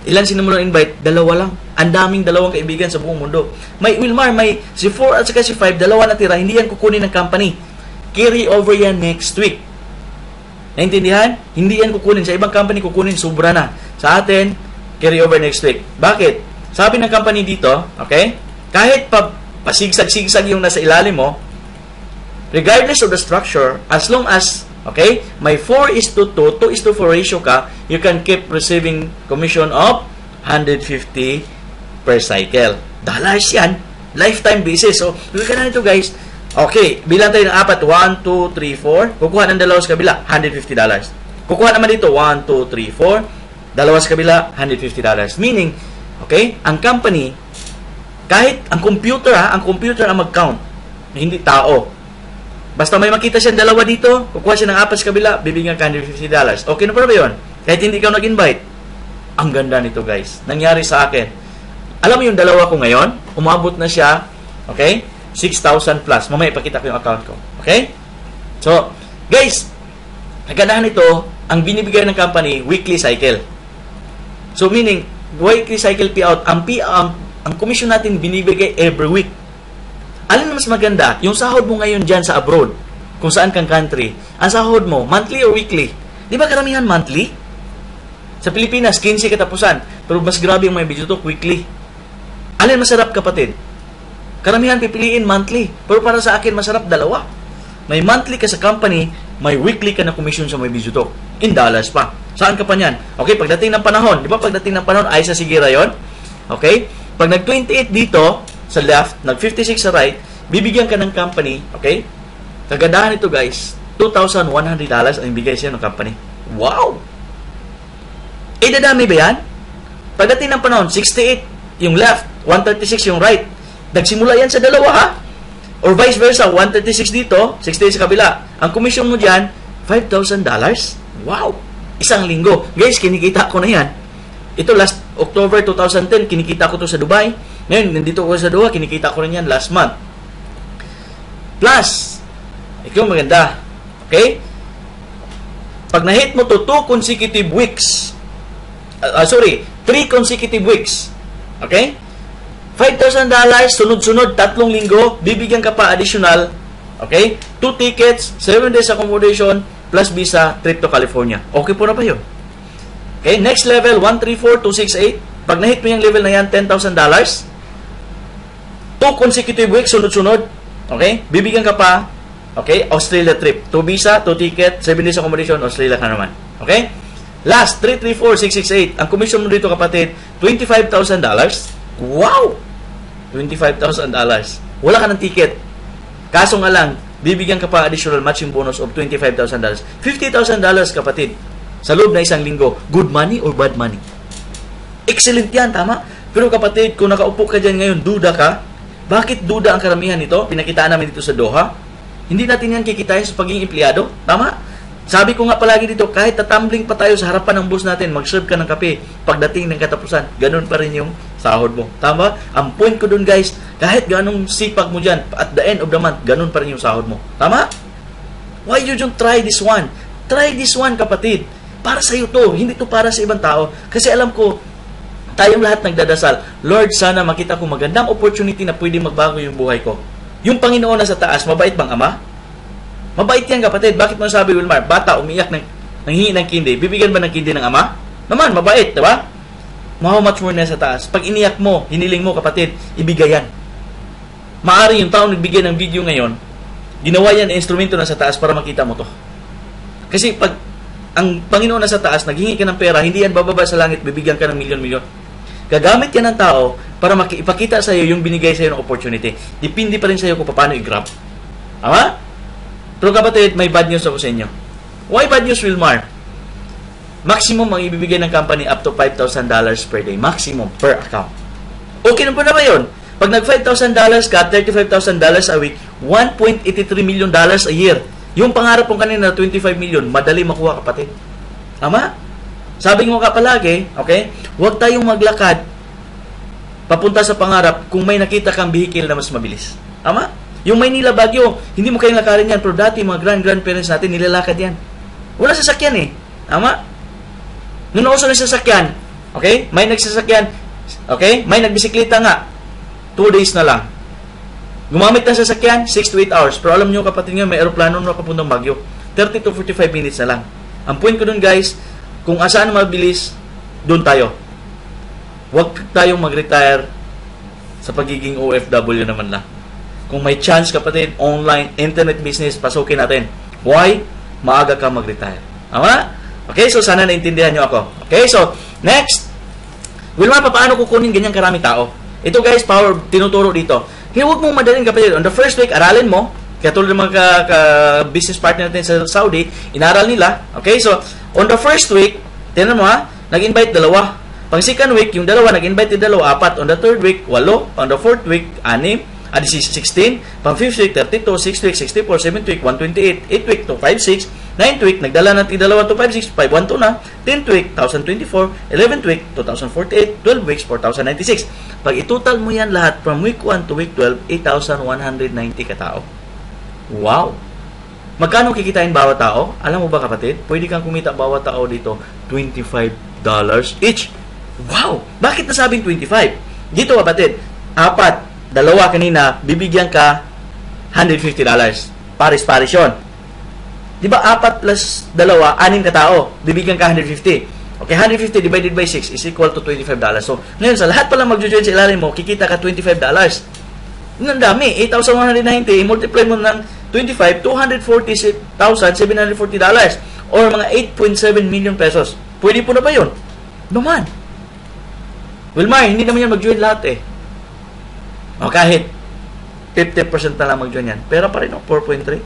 Ilan sino mo invite? Dalawa lang. Ang daming dalawang kaibigan sa buong mundo. May Wilmar, may si 4 at saka si 5, dalawa na tira. Hindi yan kukunin ng company. Carry over yan next week. Naintindihan? Hindi yan kukunin. Sa ibang company, kukunin. Sobra na. Sa atin, carry over next week. Bakit? Sabi ng company dito, okay? Kahit pasigsag-sigsag yung nasa ilalim mo, regardless of the structure, as long as okay, may 4:2, 2:4 ratio ka, you can keep receiving commission of $150 per cycle. Dollars yan. Lifetime basis. So, look na ito, guys. Okay, bilang tayo ng apat. 1, 2, 3, 4. Kukuha ng dalawa sa kabila, $150. Kukuha naman dito, 1, 2, 3, 4. Dalawa sa kabila, $150. Meaning, okay, ang company, kahit ang computer ang mag-count. Hindi tao. Basta may makita siyang dalawa dito, kukuha siya ng apat sa kabila, bibigyan ka $150. Okay na pa ba yun? Kahit hindi ikaw nag-invite. Ang ganda nito, guys. Nangyari sa akin. Alam mo yung dalawa ko ngayon? Umabot na siya, okay? 6,000 plus. Mamaya ipakita ko yung account ko. Okay? So, guys, nagandahan ito, ang binibigay ng company, weekly cycle. So, meaning, weekly cycle payout, ang commission natin binibigay every week. Alin na mas maganda? Yung sahod mo ngayon dyan sa abroad, kung saan kang country, ang sahod mo, monthly or weekly? Di ba karamihan monthly? Sa Pilipinas, 15 katapusan. Pero mas grabe yung may video talk, weekly. Alin masarap, kapatid? Karamihan pipiliin monthly. Pero para sa akin, masarap dalawa. May monthly ka sa company, may weekly ka na commission sa may video talk. In dollars pa. Saan ka pa niyan? Okay, pagdating ng panahon, di ba pagdating ng panahon, ay sa sigira yon? Okay? Pag nag-28 dito, sa left, nag-56 sa right, bibigyan ka ng company, okay? Kagandahan ito, guys, $2,100 ang ibigay siya ng company. Wow! Eh, dadami ba yan? Pagdating ng panahon, 68 yung left, 136 yung right. Nagsimula yan sa dalawa, ha? Or vice versa, 136 dito, 68 sa kabila. Ang commission mo dyan, $5,000. Wow! Isang linggo. Guys, kinikita ko na yan. Ito last October 2010, kinikita ko to sa Dubai. Ngayon, nandito ko sa Doha, kinikita ko rin yan last month. Plus, ikaw maganda. Okay? Pag na-hit mo to 2 consecutive weeks, 3 consecutive weeks, okay? $5,000, sunod-sunod, 3 linggo, bibigyan ka pa additional, okay? 2 tickets, 7 days accommodation, plus visa, trip to California. Okay po na ba yun? Okay, next level, 134,268. Pag na-hit mo yung level na yan, $10,000. 2 consecutive weeks, sunod-sunod. Okay? Bibigyan ka pa, okay, Australia trip. 2 visa, 2 ticket, 7 days accommodation, Australia ka naman. Okay? Last, 334,668. Ang commission mo dito, kapatid, $25,000. Wow! $25,000. Wala ka ng ticket. Kaso nga lang, bibigyan ka pa additional matching bonus of $25,000. $50,000, kapatid, sa loob na isang linggo. Good money or bad money? Excellent yan, tama? Pero kapatid, kung nakaupo ka dyan ngayon, duda ka. Bakit duda ang karamihan nito? Pinakitaan namin dito sa Doha. Hindi natin yan kikitain sa pagiging empleyado. Tama? Sabi ko nga palagi dito, kahit tatumbling pa tayo sa harapan ng boss natin, mag-serve ka ng kape, pagdating ng katapusan, ganun pa rin yung sahod mo. Tama? Ang point ko dun, guys, kahit ganong sipag mo dyan, at the end of the month, ganun pa rin yung sahod mo. Tama? Why you don't try this one? Try this one, kapatid. Para sa iyo to, hindi to para sa ibang tao. Kasi alam ko, tayong lahat nagdadasal, Lord, sana makita ko magandang opportunity na pwede magbago yung buhay ko. Yung Panginoon na sa taas, mabait bang Ama? Mabait yan, kapatid. Bakit mo sabi, Wilmar, bata umiyak nanghingi ng kindi, bibigyan ba ng kindi ng Ama? Naman, mabait, diba? How much more na sa taas. Pag iniyak mo, hiniling mo, kapatid, ibigay yan. Maari yung taong nagbigay ng video ngayon, ginawa yan instrumento na sa taas para makita mo to. Kasi pag ang Panginoon na sa taas, naghingi ka ng pera, hindi yan bababa sa langit, bibigyan ka ng milyon-milyon. Gagamit yan ng tao para ipakita sa iyo yung binigay sa iyo ng opportunity. Depende pa rin sa iyo kung paano i-grab. Tama? Pero kapatid, may bad news ako sa inyo. Why bad news, Wilmar? Maximum ang ibibigay ng company up to $5,000 per day. Maximum per account. Okay na po na ba yun? Pag nag $5,000 ka, $35,000 a week, $1.83 million a year. Yung pangarap kong kanina na 25 million, madali makuha, kapatid. Tama? Sabi mo ka palagi, okay? Huwag tayong maglakad papunta sa pangarap kung may nakita kang vehicle na mas mabilis. Tama? Yung Maynila Baguio, hindi mo kayong lakarin yan, pero dati mga grandparents natin, nilalakad yan. Wala sasakyan eh. Tama? Noon uso na sasakyan, okay? May nagsasakyan, okay? May nagbisikleta nga, 2 days na lang. Gumamit ng sasakyan, 6 to 8 hours. Pero alam nyo, kapatid nyo, may aeroplano na papuntang Baguio. 30 to 45 minutes na lang. Ang point ko dun, guys, kung asaan mabilis, dun tayo. Huwag tayong mag-retire sa pagiging OFW naman lang. Kung may chance, kapatid, online, internet business, pasukin natin. Why? Maaga ka mag-retire. Tama? Okay, so sana naintindihan nyo ako. Okay, so, next. Wilma, paano kukunin ganyang karami tao? Ito, guys, power, tinuturo dito. Kaya huwag mong madaling, kapatid. On the first week, aralin mo. Kaya tulad ng mga business partner natin sa Saudi, inaral nila. Okay, so, on the first week, tinan mo ha, nag-invite 2. Pang second week, yung 2, nag-invite yung 2, 4. On the third week, 8. On the fourth week, 6. 16. Pang 5th week, 32. 6th week, 64. 7th week, 128. 8th week, 256. 9th week, nagdala natin 256. 512 na. 10th week, 1024. 11th week, 2048. 12 weeks, 4096. Pag itotal mo yan lahat from week 1 to week 12, 8,190 katao. Wow! Magkano kikitain bawat tao? Alam mo ba, kapatid? Pwede kang kumita bawat tao dito $25 each. Wow! Bakit nasabing 25? Dito, kapatid, 4, 2 kanina, bibigyan ka $150. Paris-paris yun. Di ba 4 plus 2, 6 ka tao, bibigyan ka 150. Okay, 150 divided by 6 is equal to $25. So, ngayon, sa lahat pala mag-join sa ilalim mo, kikita ka $25. Ang dami, 8,190, multiply mo ng 25, $240,740 or mga 8.7 million pesos. Pwede po na ba yun? Naman. Wilmar, hindi naman yan mag-join lahat eh. O kahit 50% na lang mag-join yan. Pera pa rin, 4.3.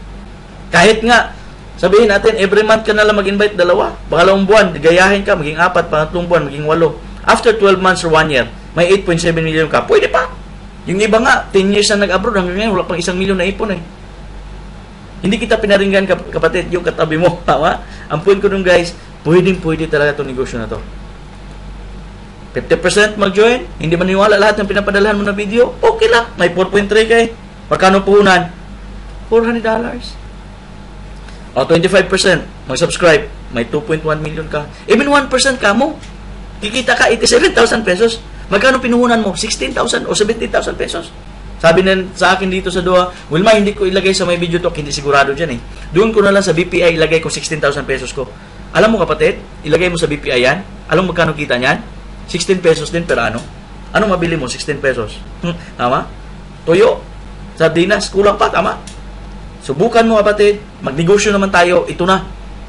Kahit nga, sabihin natin, every month ka na lang mag-invite 2. Pangalawang buwan, gayahin ka, maging 4, pangatlong buwan, maging 8. After 12 months or 1 year, may 8.7 million ka. Pwede pa. Yung iba nga, 10 years na nag-abroad, hanggang ngayon, wala pang 1 million na ipon eh. Hindi kita pinaringgan, kapatid, yung katabi mo. Tama? Ang point ko dun, guys, pwede talaga itong negosyo na to. 50% mag-join, hindi maniwala lahat ng pinapadalahan mo na video, okay lang. May 4.3 ka eh. Pagkano puhunan? $400. O 25%, mag-subscribe, may 2.1 million ka. Even 1% ka mo, kikita ka 87,000 pesos. Magkano pinuhunan mo? 16,000 o 17,000 pesos. Sabi na sa akin dito sa Doha, Wilma, hindi ko ilagay sa may video talk, hindi sigurado dyan eh. Doon ko na lang sa BPI, ilagay ko 16,000 pesos ko. Alam mo, kapatid, ilagay mo sa BPI yan, alam mo magkano kita niyan? 16 pesos din per ano? Anong mabili mo? 16 pesos. Tama? Toyo, sardinas, kulang pa, tama? Subukan mo, kapatid, magnegosyo naman tayo, ito na.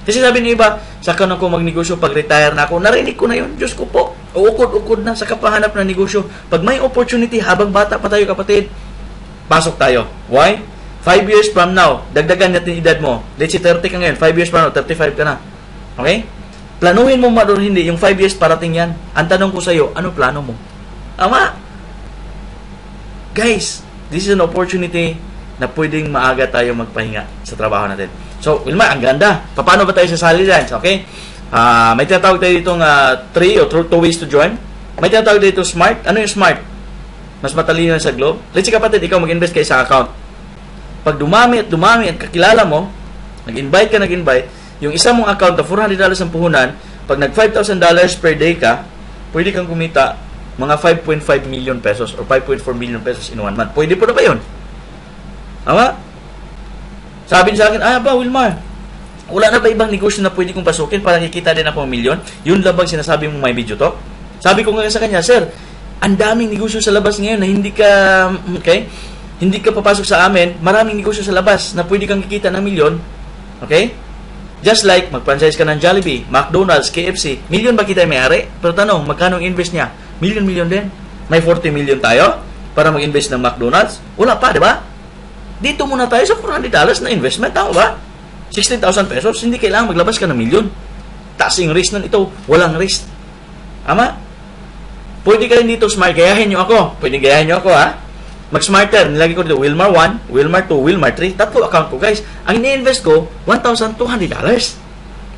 Kasi sabi ng iba, saka na ako magnegosyo pag retire na ako. Narinig ko na yun, Diyos ko po. Uukod-ukod na, saka pahanap na negosyo. Pag may opportunity, habang bata pa tayo, kapatid, pasok tayo. Why? 5 years from now, dagdagan natin edad mo. Let's say 30 ka ngayon, 5 years from now, 35 ka na. Okay? Planuhin mo madon hindi, yung 5 years parating yan. Ang tanong ko sa'yo, ano plano mo? Ama! Guys, this is an opportunity na pwedeng maaga tayo magpahinga sa trabaho natin. So, Wilma, ang ganda. Paano ba tayo sasali dyan? Okay? May tinatawag tayo ditong 3 or 2 ways to join. May tinatawag dito smart. Ano yung smart? Mas matalino sa globe. Let's say, kapatid, ikaw mag-invest kayo sa account. Pag dumami at kakilala mo, nag-invite, yung isa mong account na $400 ang puhunan, pag nag $5,000 per day ka, pwede kang kumita mga 5.5 million pesos or 5.4 million pesos in 1 month. Pwede po na ba yun? Tama? Sabi niya sa akin, ba, Wilmar, wala na ba ibang negosyo na pwede kong pasukin para kikita din ako ng milyon? Yun lang bang sinasabi mong may video to? Sabi ko nga sa kanya, sir, ang daming negosyo sa labas ngayon na hindi ka papasok sa amin, maraming negosyo sa labas na pwede kang kikita ng milyon. Okay? Just like, mag-franchise ka ng Jollibee, McDonald's, KFC, milyon ba kita may-ari? Pero tanong, magkano invest niya? Milyon din. May 40 million tayo para mag-invest ng McDonald's? Wala pa, di ba? Dito muna tayo sa $400 na investment, tama ba? 16,000 pesos, hindi kailangan maglabas ka ng milyon. Taas yung risk nun, ito, walang risk. Ama? Pwede ka rin dito smart, gayahin nyo ako. Pwede gayahin nyo ako, ha? Mag-smarter, nilagay ko dito, Wilmar 1, Wilmar 2, Wilmar 3, tatlo account ko, guys. Ang ini-invest ko, $1,200.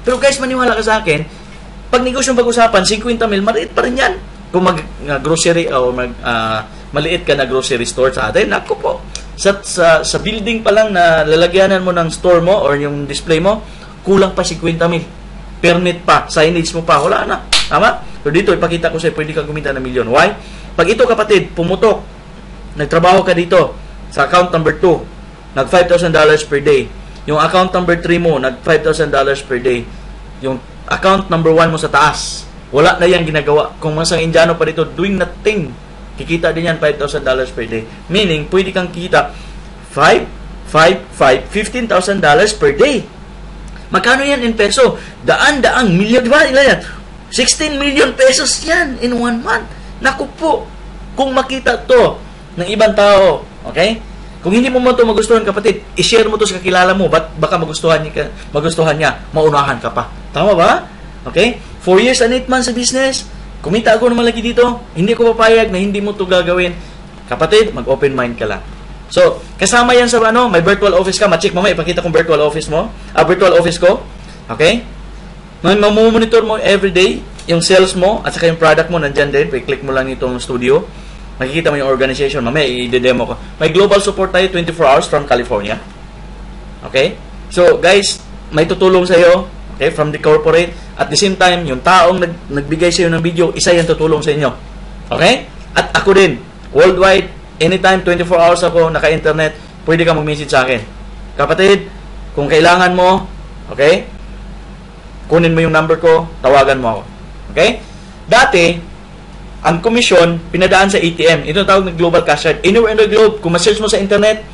Pero guys, maniwala ka sa akin, pag negosyo pag-usapan, 50 mil, maliit pa rin yan. Kung mag-grocery o maliit ka na grocery store sa atin, naku po, sa building pa lang na lalagyanan mo ng store mo or yung display mo, kulang pa 50 mil. Permit pa, signage mo pa, wala na. Tama? So dito, ipakita ko sa'yo, pwede kang kumita ng milyon. Why? Pag ito, kapatid, pumutok, nagtrabaho ka dito sa account number 2, nag $5,000 per day. Yung account number 3 mo, nag $5,000 per day. Yung account number 1 mo sa taas, wala na yan ginagawa. Kung masang Indiano pa dito, doing nothing, kikita din yan $5,000 per day. Meaning, pwede kang kikita $15,000 per day. Magkano yan in peso? Daang milyon, di ba? Ilan yan? 16 million pesos yan in 1 month. Naku po, kung makita to ng ibang tao, okay? Kung hindi mo ito magustuhan, kapatid, i-share mo to sa kakilala mo, baka magustuhan niya, maunahan ka pa. Tama ba? Okay? 4 years and 8 months sa business, kumita ako naman lagi dito, hindi ko papayag na hindi mo to gagawin. Kapatid, mag-open mind ka lang. So, kasama yan sa may virtual office ka, ma-check mo, ipakita kong virtual office mo, virtual office ko, okay? Mamumonitor mo everyday, yung sales mo, at saka yung product mo, nandyan din, i-click mo lang itong studio, makikita mo yung organization, mamaya i-demo ko. May global support tayo 24 hours from California. Okay? So, guys, may tutulong sa iyo, okay, from the corporate. At the same time, yung taong nagbigay sa iyo ng video, isa yan tutulong sa inyo. Okay? At ako din, worldwide, anytime, 24 hours ako, naka-internet, pwede ka mag-message sa akin. Kapatid, kung kailangan mo, okay, kunin mo yung number ko, tawagan mo ako. Okay? Dati, ang komisyon, pinadaan sa ATM. Ito tawag ng global cash card. Anywhere in the globe, kung ma-search mo sa internet,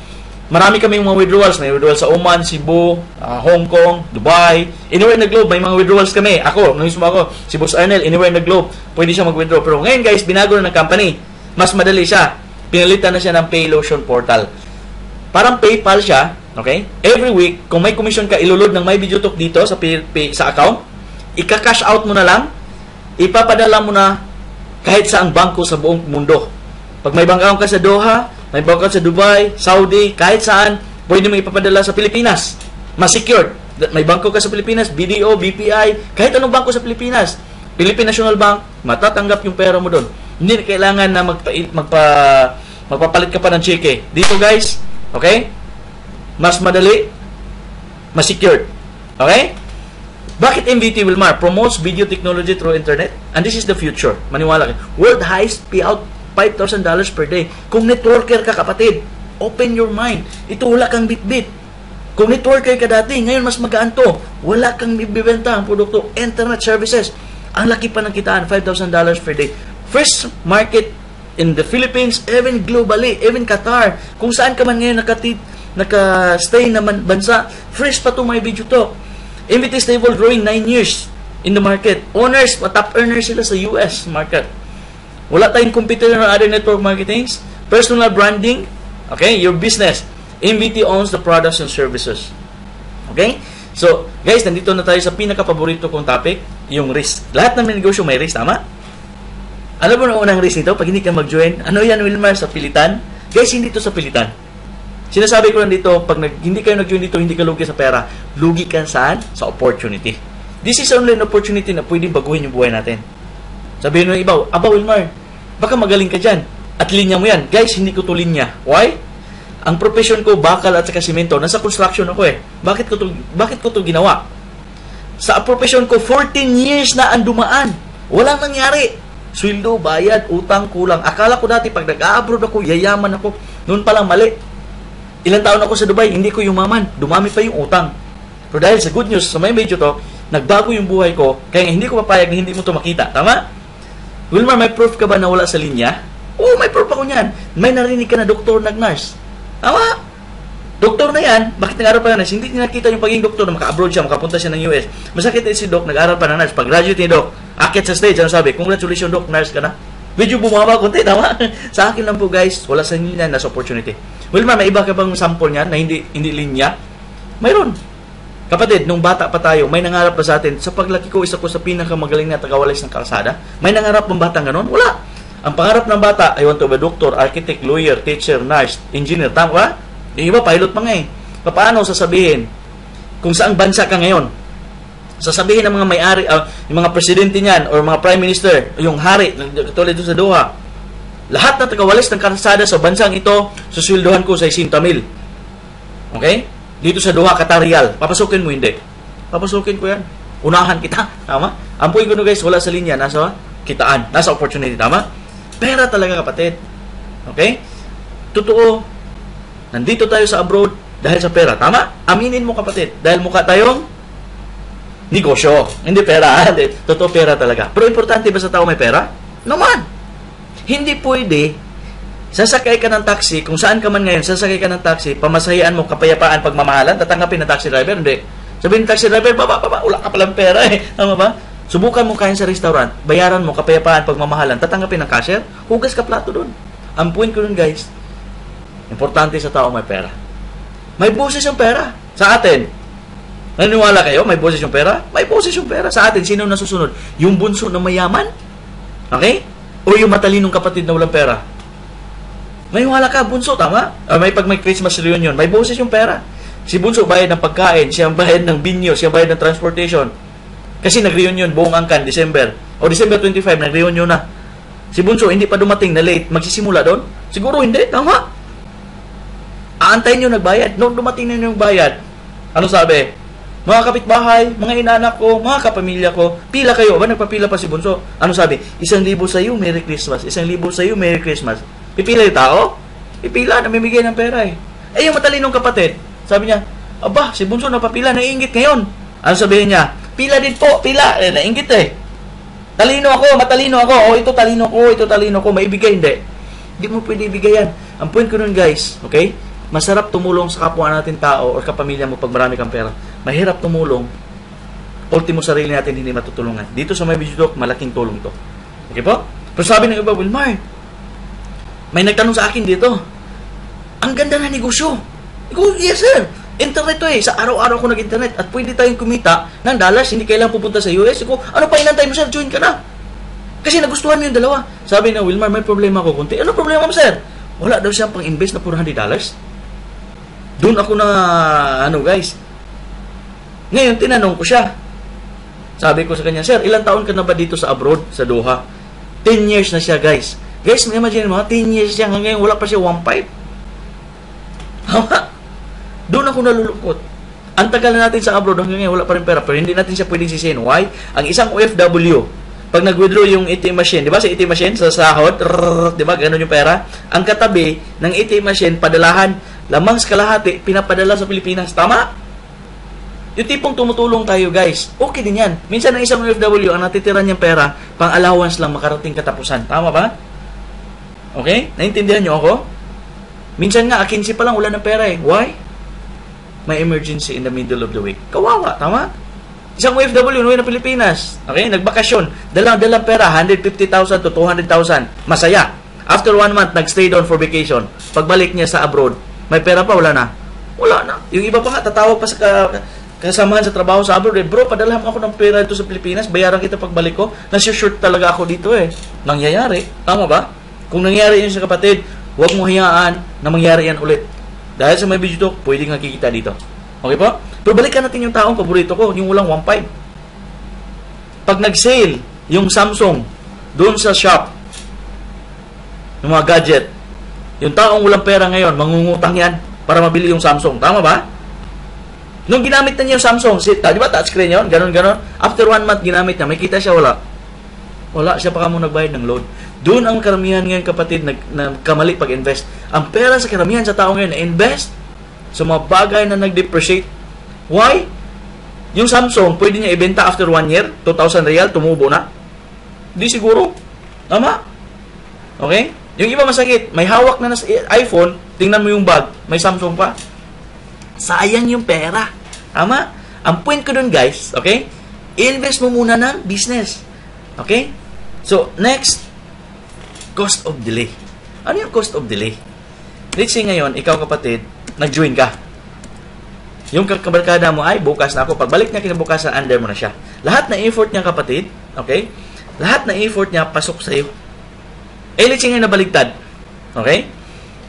marami kami mga withdrawals. May withdrawals sa Oman, Cebu, Hong Kong, Dubai. Anywhere in the globe, may mga withdrawals kami. Ako, mismo ako, si Boss Arnel, anywhere in the globe, pwede siya mag-withdraw. Pero ngayon guys, binago na ng company. Mas madali siya. Pinalitan na siya ng Paylotion Portal. Parang PayPal siya, okay? Every week, kung may commission ka, ilulod ng My Video Talk dito sa account, ika-cash out mo na lang, ipapadala mo na kahit saang bangko sa buong mundo. Pag may bank account ka sa Doha, may bank account sa Dubai, Saudi, kahit saan, pwede mo ipapadala sa Pilipinas. Mas secured. May bangko ka sa Pilipinas, BDO, BPI, kahit anong bangko sa Pilipinas. Philippine National Bank, matatanggap yung pera mo doon. Hindi na kailangan na magpapalit ka pa ng cheque. Dito guys, okay? Mas madali, mas secured. Okay? Bakit MVT, Wilmar? Promotes video technology through internet. And this is the future. Maniwala ka. World highest payout, $5,000 per day. Kung networker ka, kapatid, open your mind. Ito, wala kang bit-bit. Kung networker ka dati, ngayon mas magaan to. Wala kang bibenta ang produkto. Internet services. Ang laki pa ng kitaan, $5,000 per day. First market in the Philippines, even globally, even Qatar. Kung saan ka man ngayon naka-stay na bansa, fresh pa to My Video Talk. MVT stable growing 9 years in the market. Owners, top earners sila sa US market. Wala tayong competitor ng other network marketings. Personal branding, okay, your business. MVT owns the products and services. Okay? So, guys, nandito na tayo sa pinaka-paborito kong topic, yung risk. Lahat ng negosyo may risk, tama? Ano ba ang unang risk nito? Pag hindi ka mag-join, ano yan, Wilmar, sa pilitan? Guys, hindi to sa pilitan. Sinasabi ko lang dito, pag hindi kayo nag-join dito, hindi ka lugi sa pera. Lugi ka saan? Sa opportunity. This is only an opportunity na pwedeng baguhin yung buhay natin. Sabihin ng iba, Wilmar, baka magaling ka dyan. At linya mo yan. Guys, hindi ko to linya. Why? Ang profession ko, bakal at saka simento. Nasa construction ako eh. Bakit ko to ginawa? Sa profession ko, 14 years na ang dumaan. Walang nangyari. Sweldo, bayad, utang, kulang. Akala ko dati, pag nag-a-abroad ako, yayaman ako. Noon palang mali. Ilang taon ako sa Dubai, hindi ko yumaman. Dumami pa yung utang. Pero dahil sa good news, sa may medyo to, nagbago yung buhay ko, kaya hindi ko papayag na hindi mo to makita. Tama? Wilmar, may proof ka ba na wala sa linya? Oo, may proof ako niyan. May narinig ka na doktor, nag-nurse. Tama? Doktor na yan, bakit nag-aral pa ng nurse? Hindi nakita yung pagiging doktor na maka-abroad siya, makapunta siya ng US. Masakit si Doc, nag-aral pa ng nurse. Pag-graduate ni Doc, akit sa stage, ano sabi? Congratulations, Doc, nurse ka na. Medyo bumaba konti, tama? Sa akin lang po, guys, wala sa inyo yan, nasa opportunity. Wilmar, may iba ka bang sample niyan na hindi linya? Mayroon. Kapatid, nung bata pa tayo, may nangarap ba sa atin, sa paglaki ko, isa ko sa pinakamagaling na tagawalis ng kalsada? May nangarap ng batang ganon? Wala. Ang pangarap ng bata, I want to be a doctor, architect, lawyer, teacher, nurse, engineer. Tama ba? Yung iba, pilot pa nga eh. Paano sasabihin kung saang bansa ka ngayon? Sasabihin ng mga may-ari, yung mga presidente niyan, or mga prime minister, yung hari, katulad doon sa Doha, lahat na tagawalis ng kalsada sa bansang ito, susweldohan ko sa 60,000. Okay? Dito sa Doha, Qatar Riyal. Papasukin mo, hindi. Papasukin ko yan. Unahan kita. Tama? Ampuin ko no guys, wala sa linya. Nasa kitaan. Nasa opportunity. Tama? Pera talaga, kapatid. Okay? Totoo. Nandito tayo sa abroad dahil sa pera. Tama? Aminin mo, kapatid. Dahil mukha tayong negosyo. Hindi pera. Hindi. Totoo, pera talaga. Pero importante ba sa tao may pera? Naman. Hindi pwede sasakay ka ng taxi, kung saan ka man ngayon, sasakay ka ng taxi, pamasahian mo, kapayapaan, pagmamahalan, tatanggapin ng taxi driver, hindi. Sabihin ng taxi driver, baba, wala ka palang pera eh. Tama ba? Subukan mo kain sa restaurant, bayaran mo, kapayapaan, pagmamahalan, tatanggapin ng cashier, hugas ka plato doon. Ang point ko doon guys, importante sa tao may pera. May boses yung pera. Sa atin, naniniwala kayo, may boses yung pera? May boses yung pera. Sa atin, sino nasusunod? Yung bunso na mayaman? Okay? O yung matalinong kapatid na walang pera? May wala ka, bunso, tama? Pag may Christmas reunion, may boses yung pera. Si bunso bayad ng pagkain, siya bayad ng binyo, siya bayad ng transportation. Kasi nag-reunion buong angkan, December. O December 25, nag-reunion na. Si bunso, hindi pa dumating na late, magsisimula doon? Siguro hindi, tama? Aantayin nyo nagbayad. Noong dumating na yung bayad, ano sabi? Mga kapitbahay, mga inanak ko, mga kapamilya ko, pila kayo. Ba, nagpapila pa si bunso? Ano sabi? 1,000 sa iyo, Merry Christmas. 1,000 sa iyo, Merry Christmas. Pipila yung tao? Pipila, namimigay ng pera eh. Eh, yung matalinong kapatid, sabi niya, aba, si bunso napapila, naiingit ngayon. Ano sabihin niya? Pila din po, pila. Eh, naingit eh. Matalino ako. O, ito talino ko. Maibigay, hindi. Hindi mo pwede ibigay yan. Ang point ko nun, guys, okay? Masarap tumulong sa kapwa natin tao o kapamilya mo pag marami kang pera. Mahirap tumulong. Ultimo sarili natin hindi matutulungan. Dito sa may video, malaking tulong to. Okay po? Pero sabi ng iba, Wilmar, may nagtanong sa akin dito, ang ganda na negosyo. Yes, sir. Internet to eh. Sa araw-araw ko nag-internet at pwede tayong kumita ng dollars. Hindi kailangan pupunta sa US. Ano pa inantay mo, sir? Join ka na. Kasi nagustuhan mo yung dalawa. Sabi na, Wilmar, may problema ako kunti. Ano problema mo, sir? Wala daw siyang pang-invest na $400. Doon ako na, guys. Ngayon, tinanong ko siya. Sabi ko sa kanya, sir, ilang taon ka na ba dito sa abroad, sa Doha? 10 years na siya, guys. Guys, imagine mo, 10 years siya, hanggang wala pa siya 1.5. Doon ako nalulungkot. Ang tagal na natin sa abroad, hanggang ngayon wala pa rin pera, pero hindi natin siya pwedeng sisihin. Why? Ang isang OFW, pag nag-withdraw yung ATM machine, di ba sa ATM machine, sa sahod, di ba, ganun yung pera, ang katabi ng ATM machine, padalahan, lamang sa kalahati, pinapadala sa Pilipinas. Tama? Yung tipong tumutulong tayo, guys, okay din yan. Minsan ang isang OFW, ang natitira niyang pera, pang allowance lang makarating katapusan. Tama ba? Okay? Naintindihan niyo ako? Minsan nga, 15 pa lang, wala ng pera eh. Why? May emergency in the middle of the week. Kawawa, tama? Isang OFW, uwi na Pilipinas. Okay? Nagbakasyon. Dalang pera, 150,000 to 200,000. Masaya. After 1 month, nagstay doon for vacation. Pagbalik niya sa abroad, may pera pa, wala na. Wala na. Yung iba pa nga, tatawag pa sa kasamahan sa trabaho sa abroad. Bro, padalhan ako ng pera dito sa Pilipinas. Bayaran kita pagbalik ko. Nasi-short talaga ako dito eh. Nangyayari. Tama ba? Kung nangyari yun sa kapatid, huwag mo hayaan na mangyari yan ulit. Dahil sa may video talk, pwedeng nakikita dito. Okay po? Pero balikan natin yung taong paborito ko, yung walang 1.5. Pag nag-sale, yung Samsung, doon sa shop, yung mga gadget, Yung taong walang pera ngayon, mangungutang yan para mabili yung Samsung. Tama ba? Nung ginamit na niya yung Samsung, di ba touchscreen yun? Ganon. After 1 month ginamit niya, may kita siya, wala. Wala siya pa kamo nagbayad ng loan. Doon ang karamihan ngayon, kapatid, nagkamali pag-invest. Ang pera sa karamihan sa tao ngayon, na-invest sa mga bagay na nag-depreciate. Why? Yung Samsung, pwede niya ibenta after 1 year, 2,000 real, tumubo na. Di siguro. Tama? Okay? Yung iba masakit, may hawak na iPhone, tingnan mo yung bag, may Samsung pa. Sayang yung pera. Tama? Ang point ko dun, guys, okay? I-invest mo muna ng business. Okay? So, next, cost of delay. Ano yung cost of delay? Let's say ngayon, ikaw kapatid, nag-join ka. Yung kabarkada mo ay, bukas na ako. Pagbalik niya kinabukasan, under mo na siya. Lahat na effort niya kapatid, okay? Lahat na effort niya, pasok sa'yo. Let's say ngayon nabaligtad. Okay?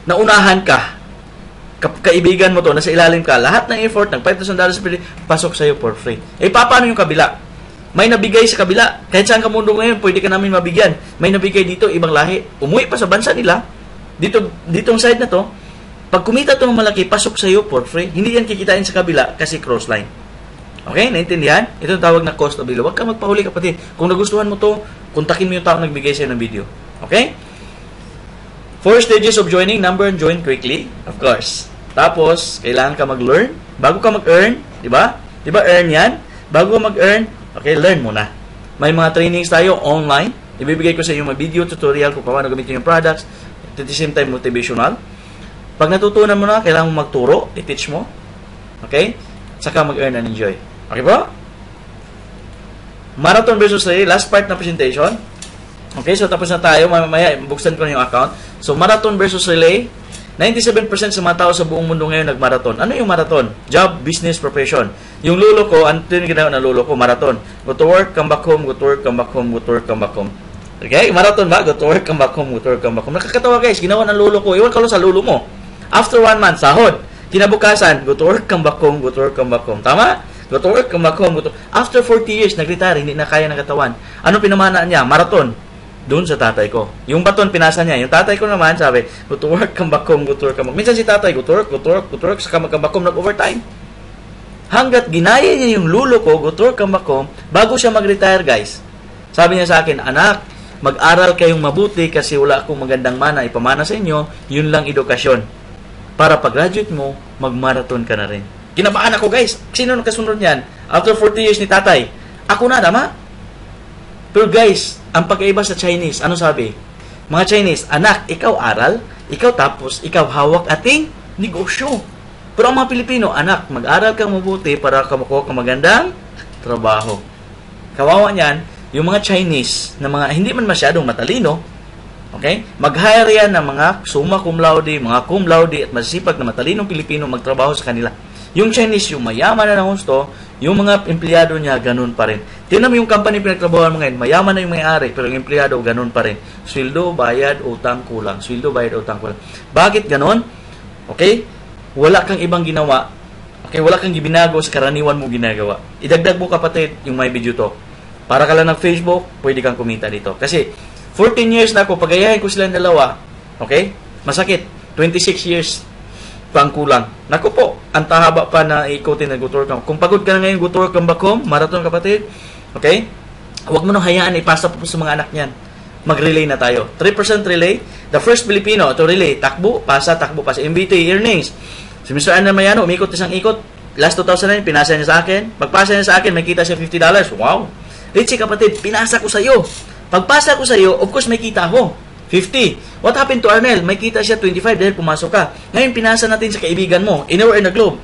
Naunahan ka. Kaibigan mo to, nasa ilalim ka, lahat ng effort, ng $5,000 per day, pasok sa'yo for free. Paano yung kabila? May nabigay sa kabila. Kahit saan ka mundo ngayon, pwede ka namin mabigyan. May nabigay dito, ibang lahi. Umuwi pa sa bansa nila. Ditong side na to, pag kumita ito ng malaki, pasok sa'yo for free. Hindi yan kikitain sa kabila kasi cross line. Okay? Naintindihan? Ito ang tawag na cost of delay. Huwag ka magpahuli kapatid. Kung nagustuhan mo to, kontakin mo yung tao nagbigay sa'yo ng video. Okay? 4 stages of joining. Number 1, join quickly. Of course. Tapos, kailangan ka mag-learn. Bago ka mag-earn, di ba? Di ba earn yan? Bago ka mag-earn, okay, learn muna. May mga trainings tayo online. Ibibigay ko sa inyo mga video tutorial kung paano gamitin yung products. At the same time, motivational. Pag natutunan mo na, kailangan mo magturo. I-teach mo. Okay? Saka mag-earn and enjoy. Okay po? Marathon versus relay. Last part na presentation. Okay, so tapos na tayo. Mamaya, buksan ko na yung account. So, marathon versus relay. 97% sa mga tao sa buong mundo ngayon nag-marathon. Ano yung marathon? Job, business, profession. Yung lulo ko, ano yung ginawa ng lulo ko? Marathon. Go to work, come back home, go to work, come back home, go to work, come back home. Okay? Marathon ba? Go to work, come back home, go to work, come back home. Nakakatawa guys, ginawa ng lulo ko. Iwan ka lang sa lulo mo. After 1 month, sahod. Kinabukasan, go to work, come back home, go to work, come back home. Tama? Go to work, come back home, go to... After 40 years, nag-retire, hindi na kaya ng katawan. Ano pinamanaan niya? Marathon. Doon sa tatay ko. Yung baton, pinasa niya. Yung tatay ko naman, sabi, go to work, come back home, go to work, come back home. Minsan si tatay, go to work, go to work, go to work, saka come back home, nag-overtime. Hanggat ginaya niya yung lulo ko, go to work, come back home, bago siya mag-retire, guys. Sabi niya sa akin, anak, mag-aral kayong mabuti kasi wala akong magandang mana ipamana sa inyo, yun lang edukasyon. Para pag-graduate mo, mag-marathon ka na rin. Kinabahan ako, guys. Sino nang kasunod niyan? After 40 years ni tatay, ako na, tama? Pero guys, ang pagkaiba sa Chinese, ano sabi? Mga Chinese, anak, ikaw aral, ikaw tapos, ikaw hawak ating negosyo. Pero ang mga Pilipino, anak, mag-aral kang mabuti para makuha kang magandang trabaho. Kawawa niyan, yung mga Chinese, na mga hindi man masyadong matalino, okay? Mag-hire yan ng mga summa cum laude, mga cum laude at masisipag na matalinong Pilipino magtrabaho sa kanila. Yung Chinese, yung mayaman na ng gusto, yung mga empleyado niya, ganun pa rin. Tingnan mo yung company pinagtrabahoan mo ngayon, mayaman na yung may-ari, pero yung empleyado, ganun pa rin. Sweldo, bayad, utang, kulang. Sweldo, bayad, utang, kulang. Bakit ganun? Okay? Wala kang ibang ginawa. Okay? Wala kang binago sa karaniwan mo ginagawa. Idagdag mo kapatid yung may video to. Para ka lang ng Facebook, pwede kang kumita dito. Kasi, 14 years na ako, pagayahin ko silang dalawa, okay? Masakit. 26 years pang kulang. Naku po, ang tahaba pa na ikutin na go to work. Kung pagod ka na ngayon, go to work, come back home, marathon kapatid, okay? Huwag mo nang hayaan, ipasa po sa mga anak niyan. Mag-relay na tayo. 3% relay. The first Filipino to relay. Takbo, pasa. MBT earnings. Si Mr. Ander Mayano, umikot isang ikot. Last 2009, pinasa niya sa akin. Pagpasa niya sa akin, may kita siya $50. Wow! Richie kapatid, pinasa ko sa iyo. Pagpasa ko sa iyo, of course may kita ako. 50. What happened to Arnel? May kita siya 25 dahil pumasok ka. Ngayon, pinasa natin sa kaibigan mo. Anywhere in the globe.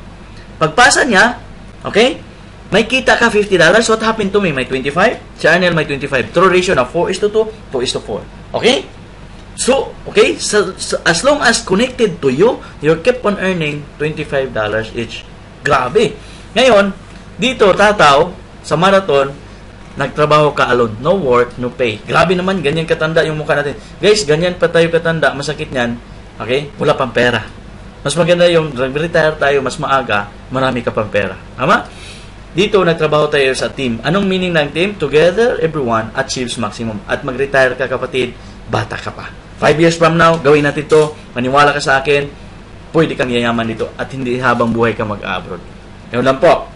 Pagpasa niya, okay? May kita ka $50. What happened to me? May 25. Si Arnel may 25. True ratio na 4:2, 2:4. Okay? So, okay? So, as long as connected to you, you keep on earning $25 each. Grabe. Ngayon, dito, tataw, sa marathon, nagtrabaho ka alone. No work, no pay. Grabe naman, ganyan katanda yung mukha natin. Guys, ganyan pa tayo katanda, masakit yan. Okay? Wala pang pera. Mas maganda yung retire tayo, mas maaga, marami ka pang pera. Tama? Dito, nagtrabaho tayo sa team. Anong meaning ng team? Together, everyone achieves maximum. At mag-retire ka, kapatid, bata ka pa. 5 years from now, gawin natin to. Maniwala ka sa akin, pwede kang yayaman dito at hindi habang buhay ka mag-abroad. Yun lang po.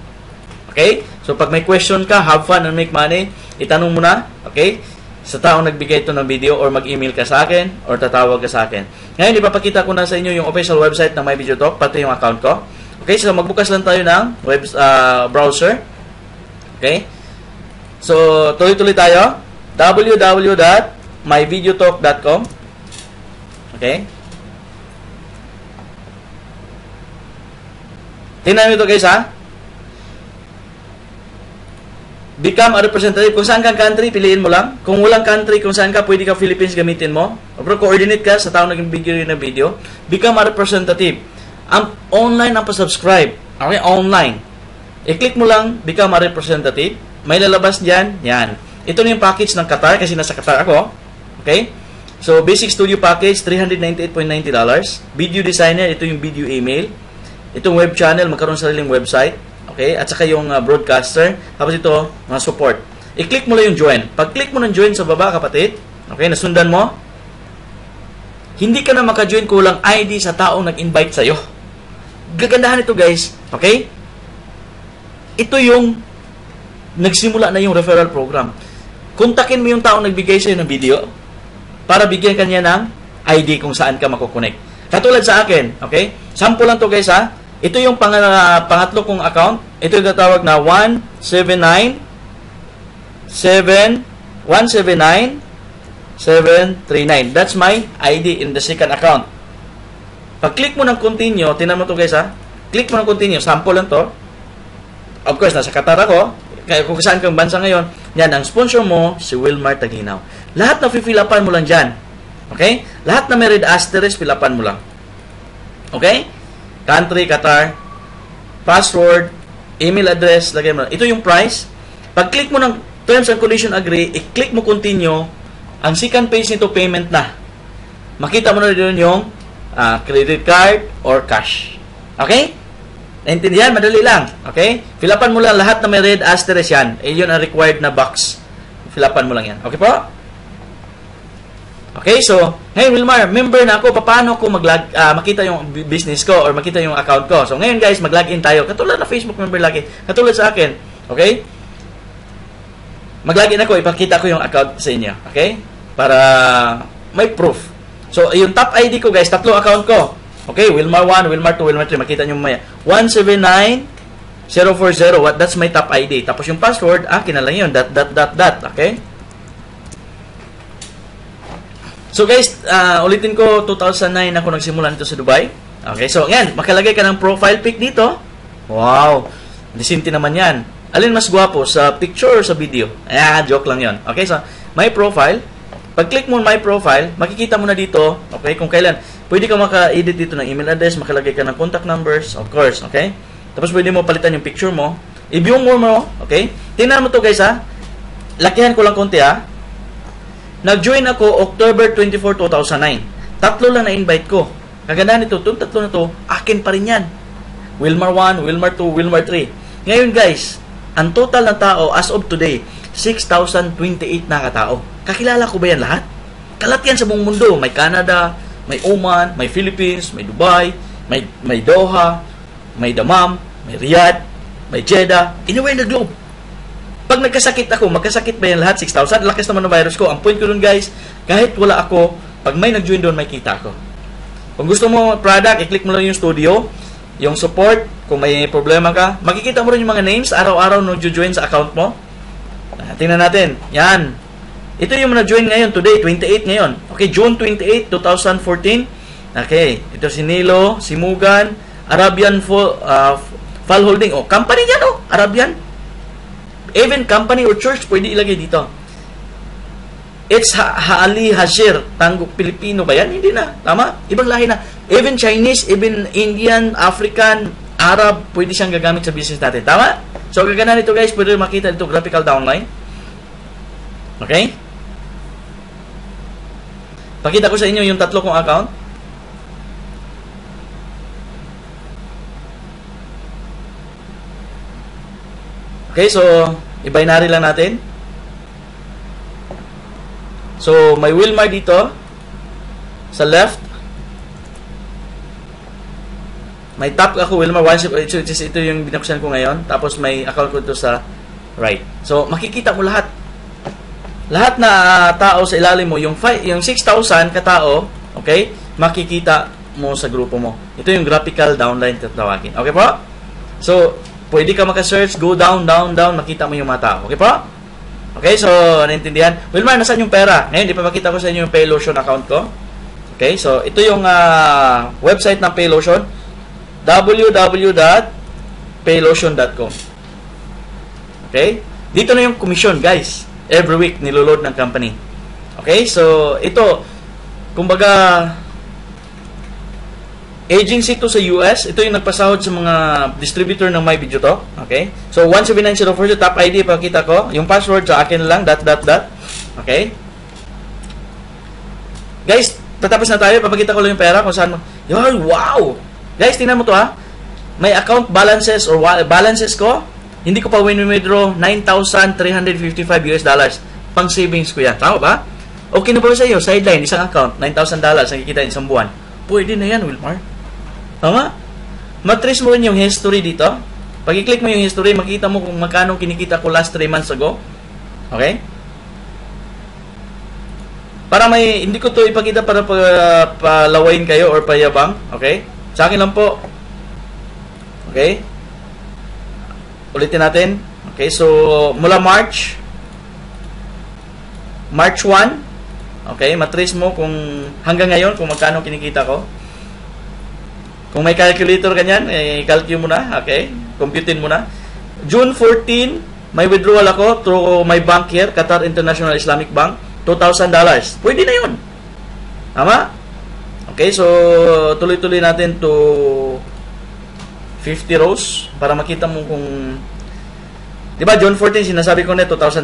Okay? So, pag may question ka, have fun and make money, itanong mo na, okay? Sa taong nagbigay ito ng video or mag-email ka sa akin or tatawag ka sa akin. Ngayon, ipapakita ko na sa inyo yung official website ng My Video Talk, pati yung account ko. Okay? So, magbukas lang tayo ng browser. Okay? So, tuloy-tuloy tayo. www.myvideotalk.com. Okay? Tingnan nyo ito guys ha. Become a representative. Kung saan kang country, piliin mo lang. Kung walang country, kung saan ka, pwede ka Philippines gamitin mo. Pero coordinate ka sa tao naging bigyan ng video. Become a representative. Online ang pa-subscribe. Okay, online. I-click mo lang, become a representative. May lalabas dyan. Yan. Ito na yung package ng Qatar kasi nasa Qatar ako. Okay? So, basic studio package, $398.90. Video designer, ito yung video email. Itong web channel, magkaroon sariling website. Okay? At saka yung broadcaster. Tapos ito, mga support. I-click mo lang yung join. Pag-click mo ng join sa baba, kapatid, okay, nasundan mo, hindi ka na maka-join kulang ID sa taong nag-invite sa'yo. Gagandahan ito, guys. Okay? Ito yung nagsimula na yung referral program. Kontakin mo yung taong nagbigay sa'yo ng video para bigyan kanya ng ID kung saan ka makukonect. Katulad sa akin, okay? Sample lang to guys ha. Ito yung pangatlo kong account. Ito yung tatawag na 179,739. That's my ID in the second account. Pag-click mo ng continue, tinan mo to guys ha. Click mo ng continue. Sample lang to. Of course, nasa Qatar ako. Kaya kung saan kang bansa ngayon, yan, ang sponsor mo, si Wilmar Taglinaw. Lahat na fill-upan mo lang dyan. Okay? Lahat na may red asterisk, fill-upan mo lang. Okay? Country, Qatar, password, email address, lagay mo lang. Ito yung price. Pag-click mo ng terms and condition agree, i-click mo continue, ang second page nito, payment na. Makita mo na rin yung credit card or cash. Okay? Naintindihan? Madali lang. Okay? Fill-upan mo lang lahat na may red asterisk yan. Yun ang required na box. Fill-upan mo lang yan. Okay po? Okay, so, hey Wilmar, member na ako. Paano ko makita yung business ko or makita yung account ko? So, ngayon guys, mag-login tayo. Katulad na Facebook member lagi. Katulad sa akin. Okay? Mag-login ako. Ipakita ko yung account sa inyo. Okay? Para may proof. So, yung top ID ko guys, tatlo account ko. Okay, Wilmar 1, Wilmar 2, Wilmar 3. Makita nyo mamaya. 179040. That's my top ID. Tapos yung password, akin na lang yun. Dot. Okay? So guys, ulitin ko, 2009 ako nagsimula nito sa Dubai. Okay, so yan. Makalagay ka ng profile pic dito. Wow. Disente naman yan. Alin mas gwapo? Sa picture or sa video? Joke lang yon. Okay, so my profile. Pag-click mo my profile, makikita mo na dito, okay, kung kailan. Pwede ka maka-edit dito ng email address, makalagay ka ng contact numbers, of course, okay? Tapos pwede mo palitan yung picture mo. I-view mo, okay? Tingnan mo to guys ha. Lakihan ko lang konti ha. Nag-join ako October 24, 2009. Tatlo lang na-invite ko. Kagandahan nito, itong tatlo na to, akin pa rin yan. Wilmar 1, Wilmar 2, Wilmar 3. Ngayon guys, ang total na tao as of today, 6,028 na katao. Kakilala ko ba yan lahat? Kalat yan sa buong mundo. May Canada, may Oman, may Philippines, may Dubai, may Doha, may Dammam, may Riyadh, may Jeddah, anywhere in the globe. Pag nagkasakit ako, magkasakit ba yan lahat? 6,000? Lakas naman ng virus ko. Ang point ko dun guys, kahit wala ako, pag may nag-join doon, may kita ako. Kung gusto mo product, i-click mo lang yung studio, yung support, kung may problema ka, makikita mo rin yung mga names, araw-araw nag-join sa account mo. Tingnan natin. Yan. Ito yung na-join ngayon, today, 28 ngayon. Okay, June 28, 2014. Okay, ito si Nilo, si Mugan, Arabian Fall Holding. Oh, company yan, oh, Arabian. Even company or church, pwede ilagay dito. It's Haali Hashir, Tango Pilipino ba yan? Hindi na, tama? Ibang lahi na. Even Chinese, even Indian, African, Arab, pwede siyang gagamit sa business natin. Tama? So, gagana nito guys, pwede makita dito graphical downline. Okay? Pakita ko sa inyo yung tatlo kong account. Okay, so, i-binary lang natin. So, may Wilmar dito. sa left. May tap ako, Wilmar, ito yung binuksan ko ngayon. Tapos may account ko ito sa right. So, makikita mo lahat. Lahat na tao sa ilalim mo, yung 6,000 katao, okay, makikita mo sa grupo mo. Ito yung graphical downline tatawagin. Okay po? So, pwede ka maka-search, go down, makita mo yung mga tao. Okay po? Okay, so, naintindihan? Wilmar, nasaan yung pera? Ngayon, ipapakita ko sa inyo yung Paylotion account ko. Okay, so, ito yung website ng Paylotion. www.paylotion.com. Okay? Dito na yung commission, guys. Every week, niloload ng company. Okay? So, ito, kumbaga, agency to sa US. Ito yung nagpasahod sa mga distributor ng my video to. Okay? So, 179042, top ID, pakita ko. Yung password sa akin lang, ... Okay? Guys, tatapos na tayo. Papakita ko lang yung pera kung saan mo. Wow! Guys, tingnan mo to ha. May account balances or balances ko. Hindi ko pa win-withdraw $9,355 US. Pang savings ko yan. Tama ba? Okay na ba sa iyo? Sideline, isang account, $9,000 nakikita isang buwan. Pwede na yan, Wilmar. Tama? Matrace mo rin yung history dito. Pag i-click mo yung history, makikita mo kung magkano kinikita ko last 3 months ago. Okay? Para hindi ko to ipakita para palawain kayo or payabang. Okay? Sa akin lang po. Okay? Ulitin natin. Okay, so mula March 1. Okay, matrace mo kung hanggang ngayon kung magkano kinikita ko. Kung may calculator ganyan, i-calculate mo na. Okay? Computein mo na. June 14, may withdrawal ako through my bank here, Qatar International Islamic Bank, $2,000. Pwede na yun. Tama? Okay, so tuloy-tuloy natin to 50 rows para makita mo kung, di ba, June 14 sinasabi ko na $2,000.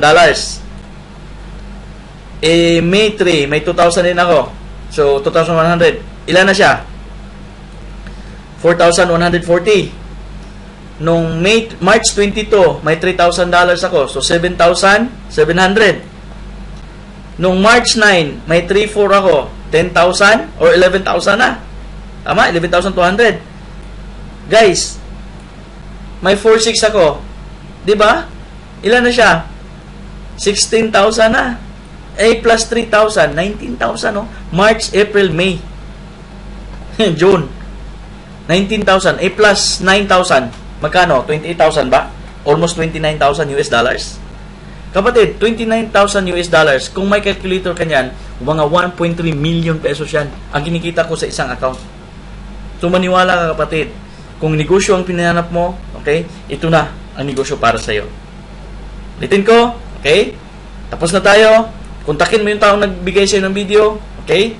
May 3, may 2,000 din ako. So 2,100. Ilan na siya? 4,140. Nung March 22, may $3,000 ako. So 7,700. Nung March 9, may 3,400 ako. 10,000 or 11,000 na. Tama? 11,200. Guys, may 4,600 ako. Diba? Ilan na siya? 16,000 na. A plus 3,000, 19,000, no? March, April, May. June. 19,000. A plus 9,000. Magkano? 28,000 ba? Almost 29,000 US dollars. Kapatid, 29,000 US dollars. Kung may calculator ka niyan, mga 1.3 million pesos yan ang kinikita ko sa isang account. So, maniwala ka, kapatid. Kung negosyo ang pinanap mo, okay, ito na ang negosyo para sa'yo. Ulitin ko, okay? Tapos na tayo. Kontakin mo yung taong nagbigay sa'yo ng video, okay?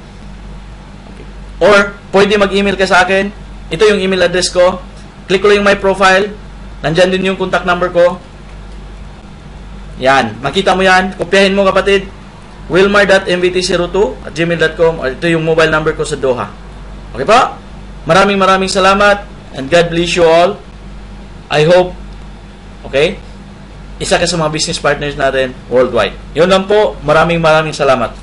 Or, pwede mag-email ka sa akin. Ito yung email address ko. Click ko lang yung my profile. Nandyan din yung contact number ko. Yan. Makita mo yan. Kopyahin mo, kapatid. wilmar.mvt02@gmail.com. Ito yung mobile number ko sa Doha. Okay po? Maraming salamat. And God bless you all. I hope, okay, isa ka sa mga business partners natin worldwide. Yun lang po. Maraming salamat.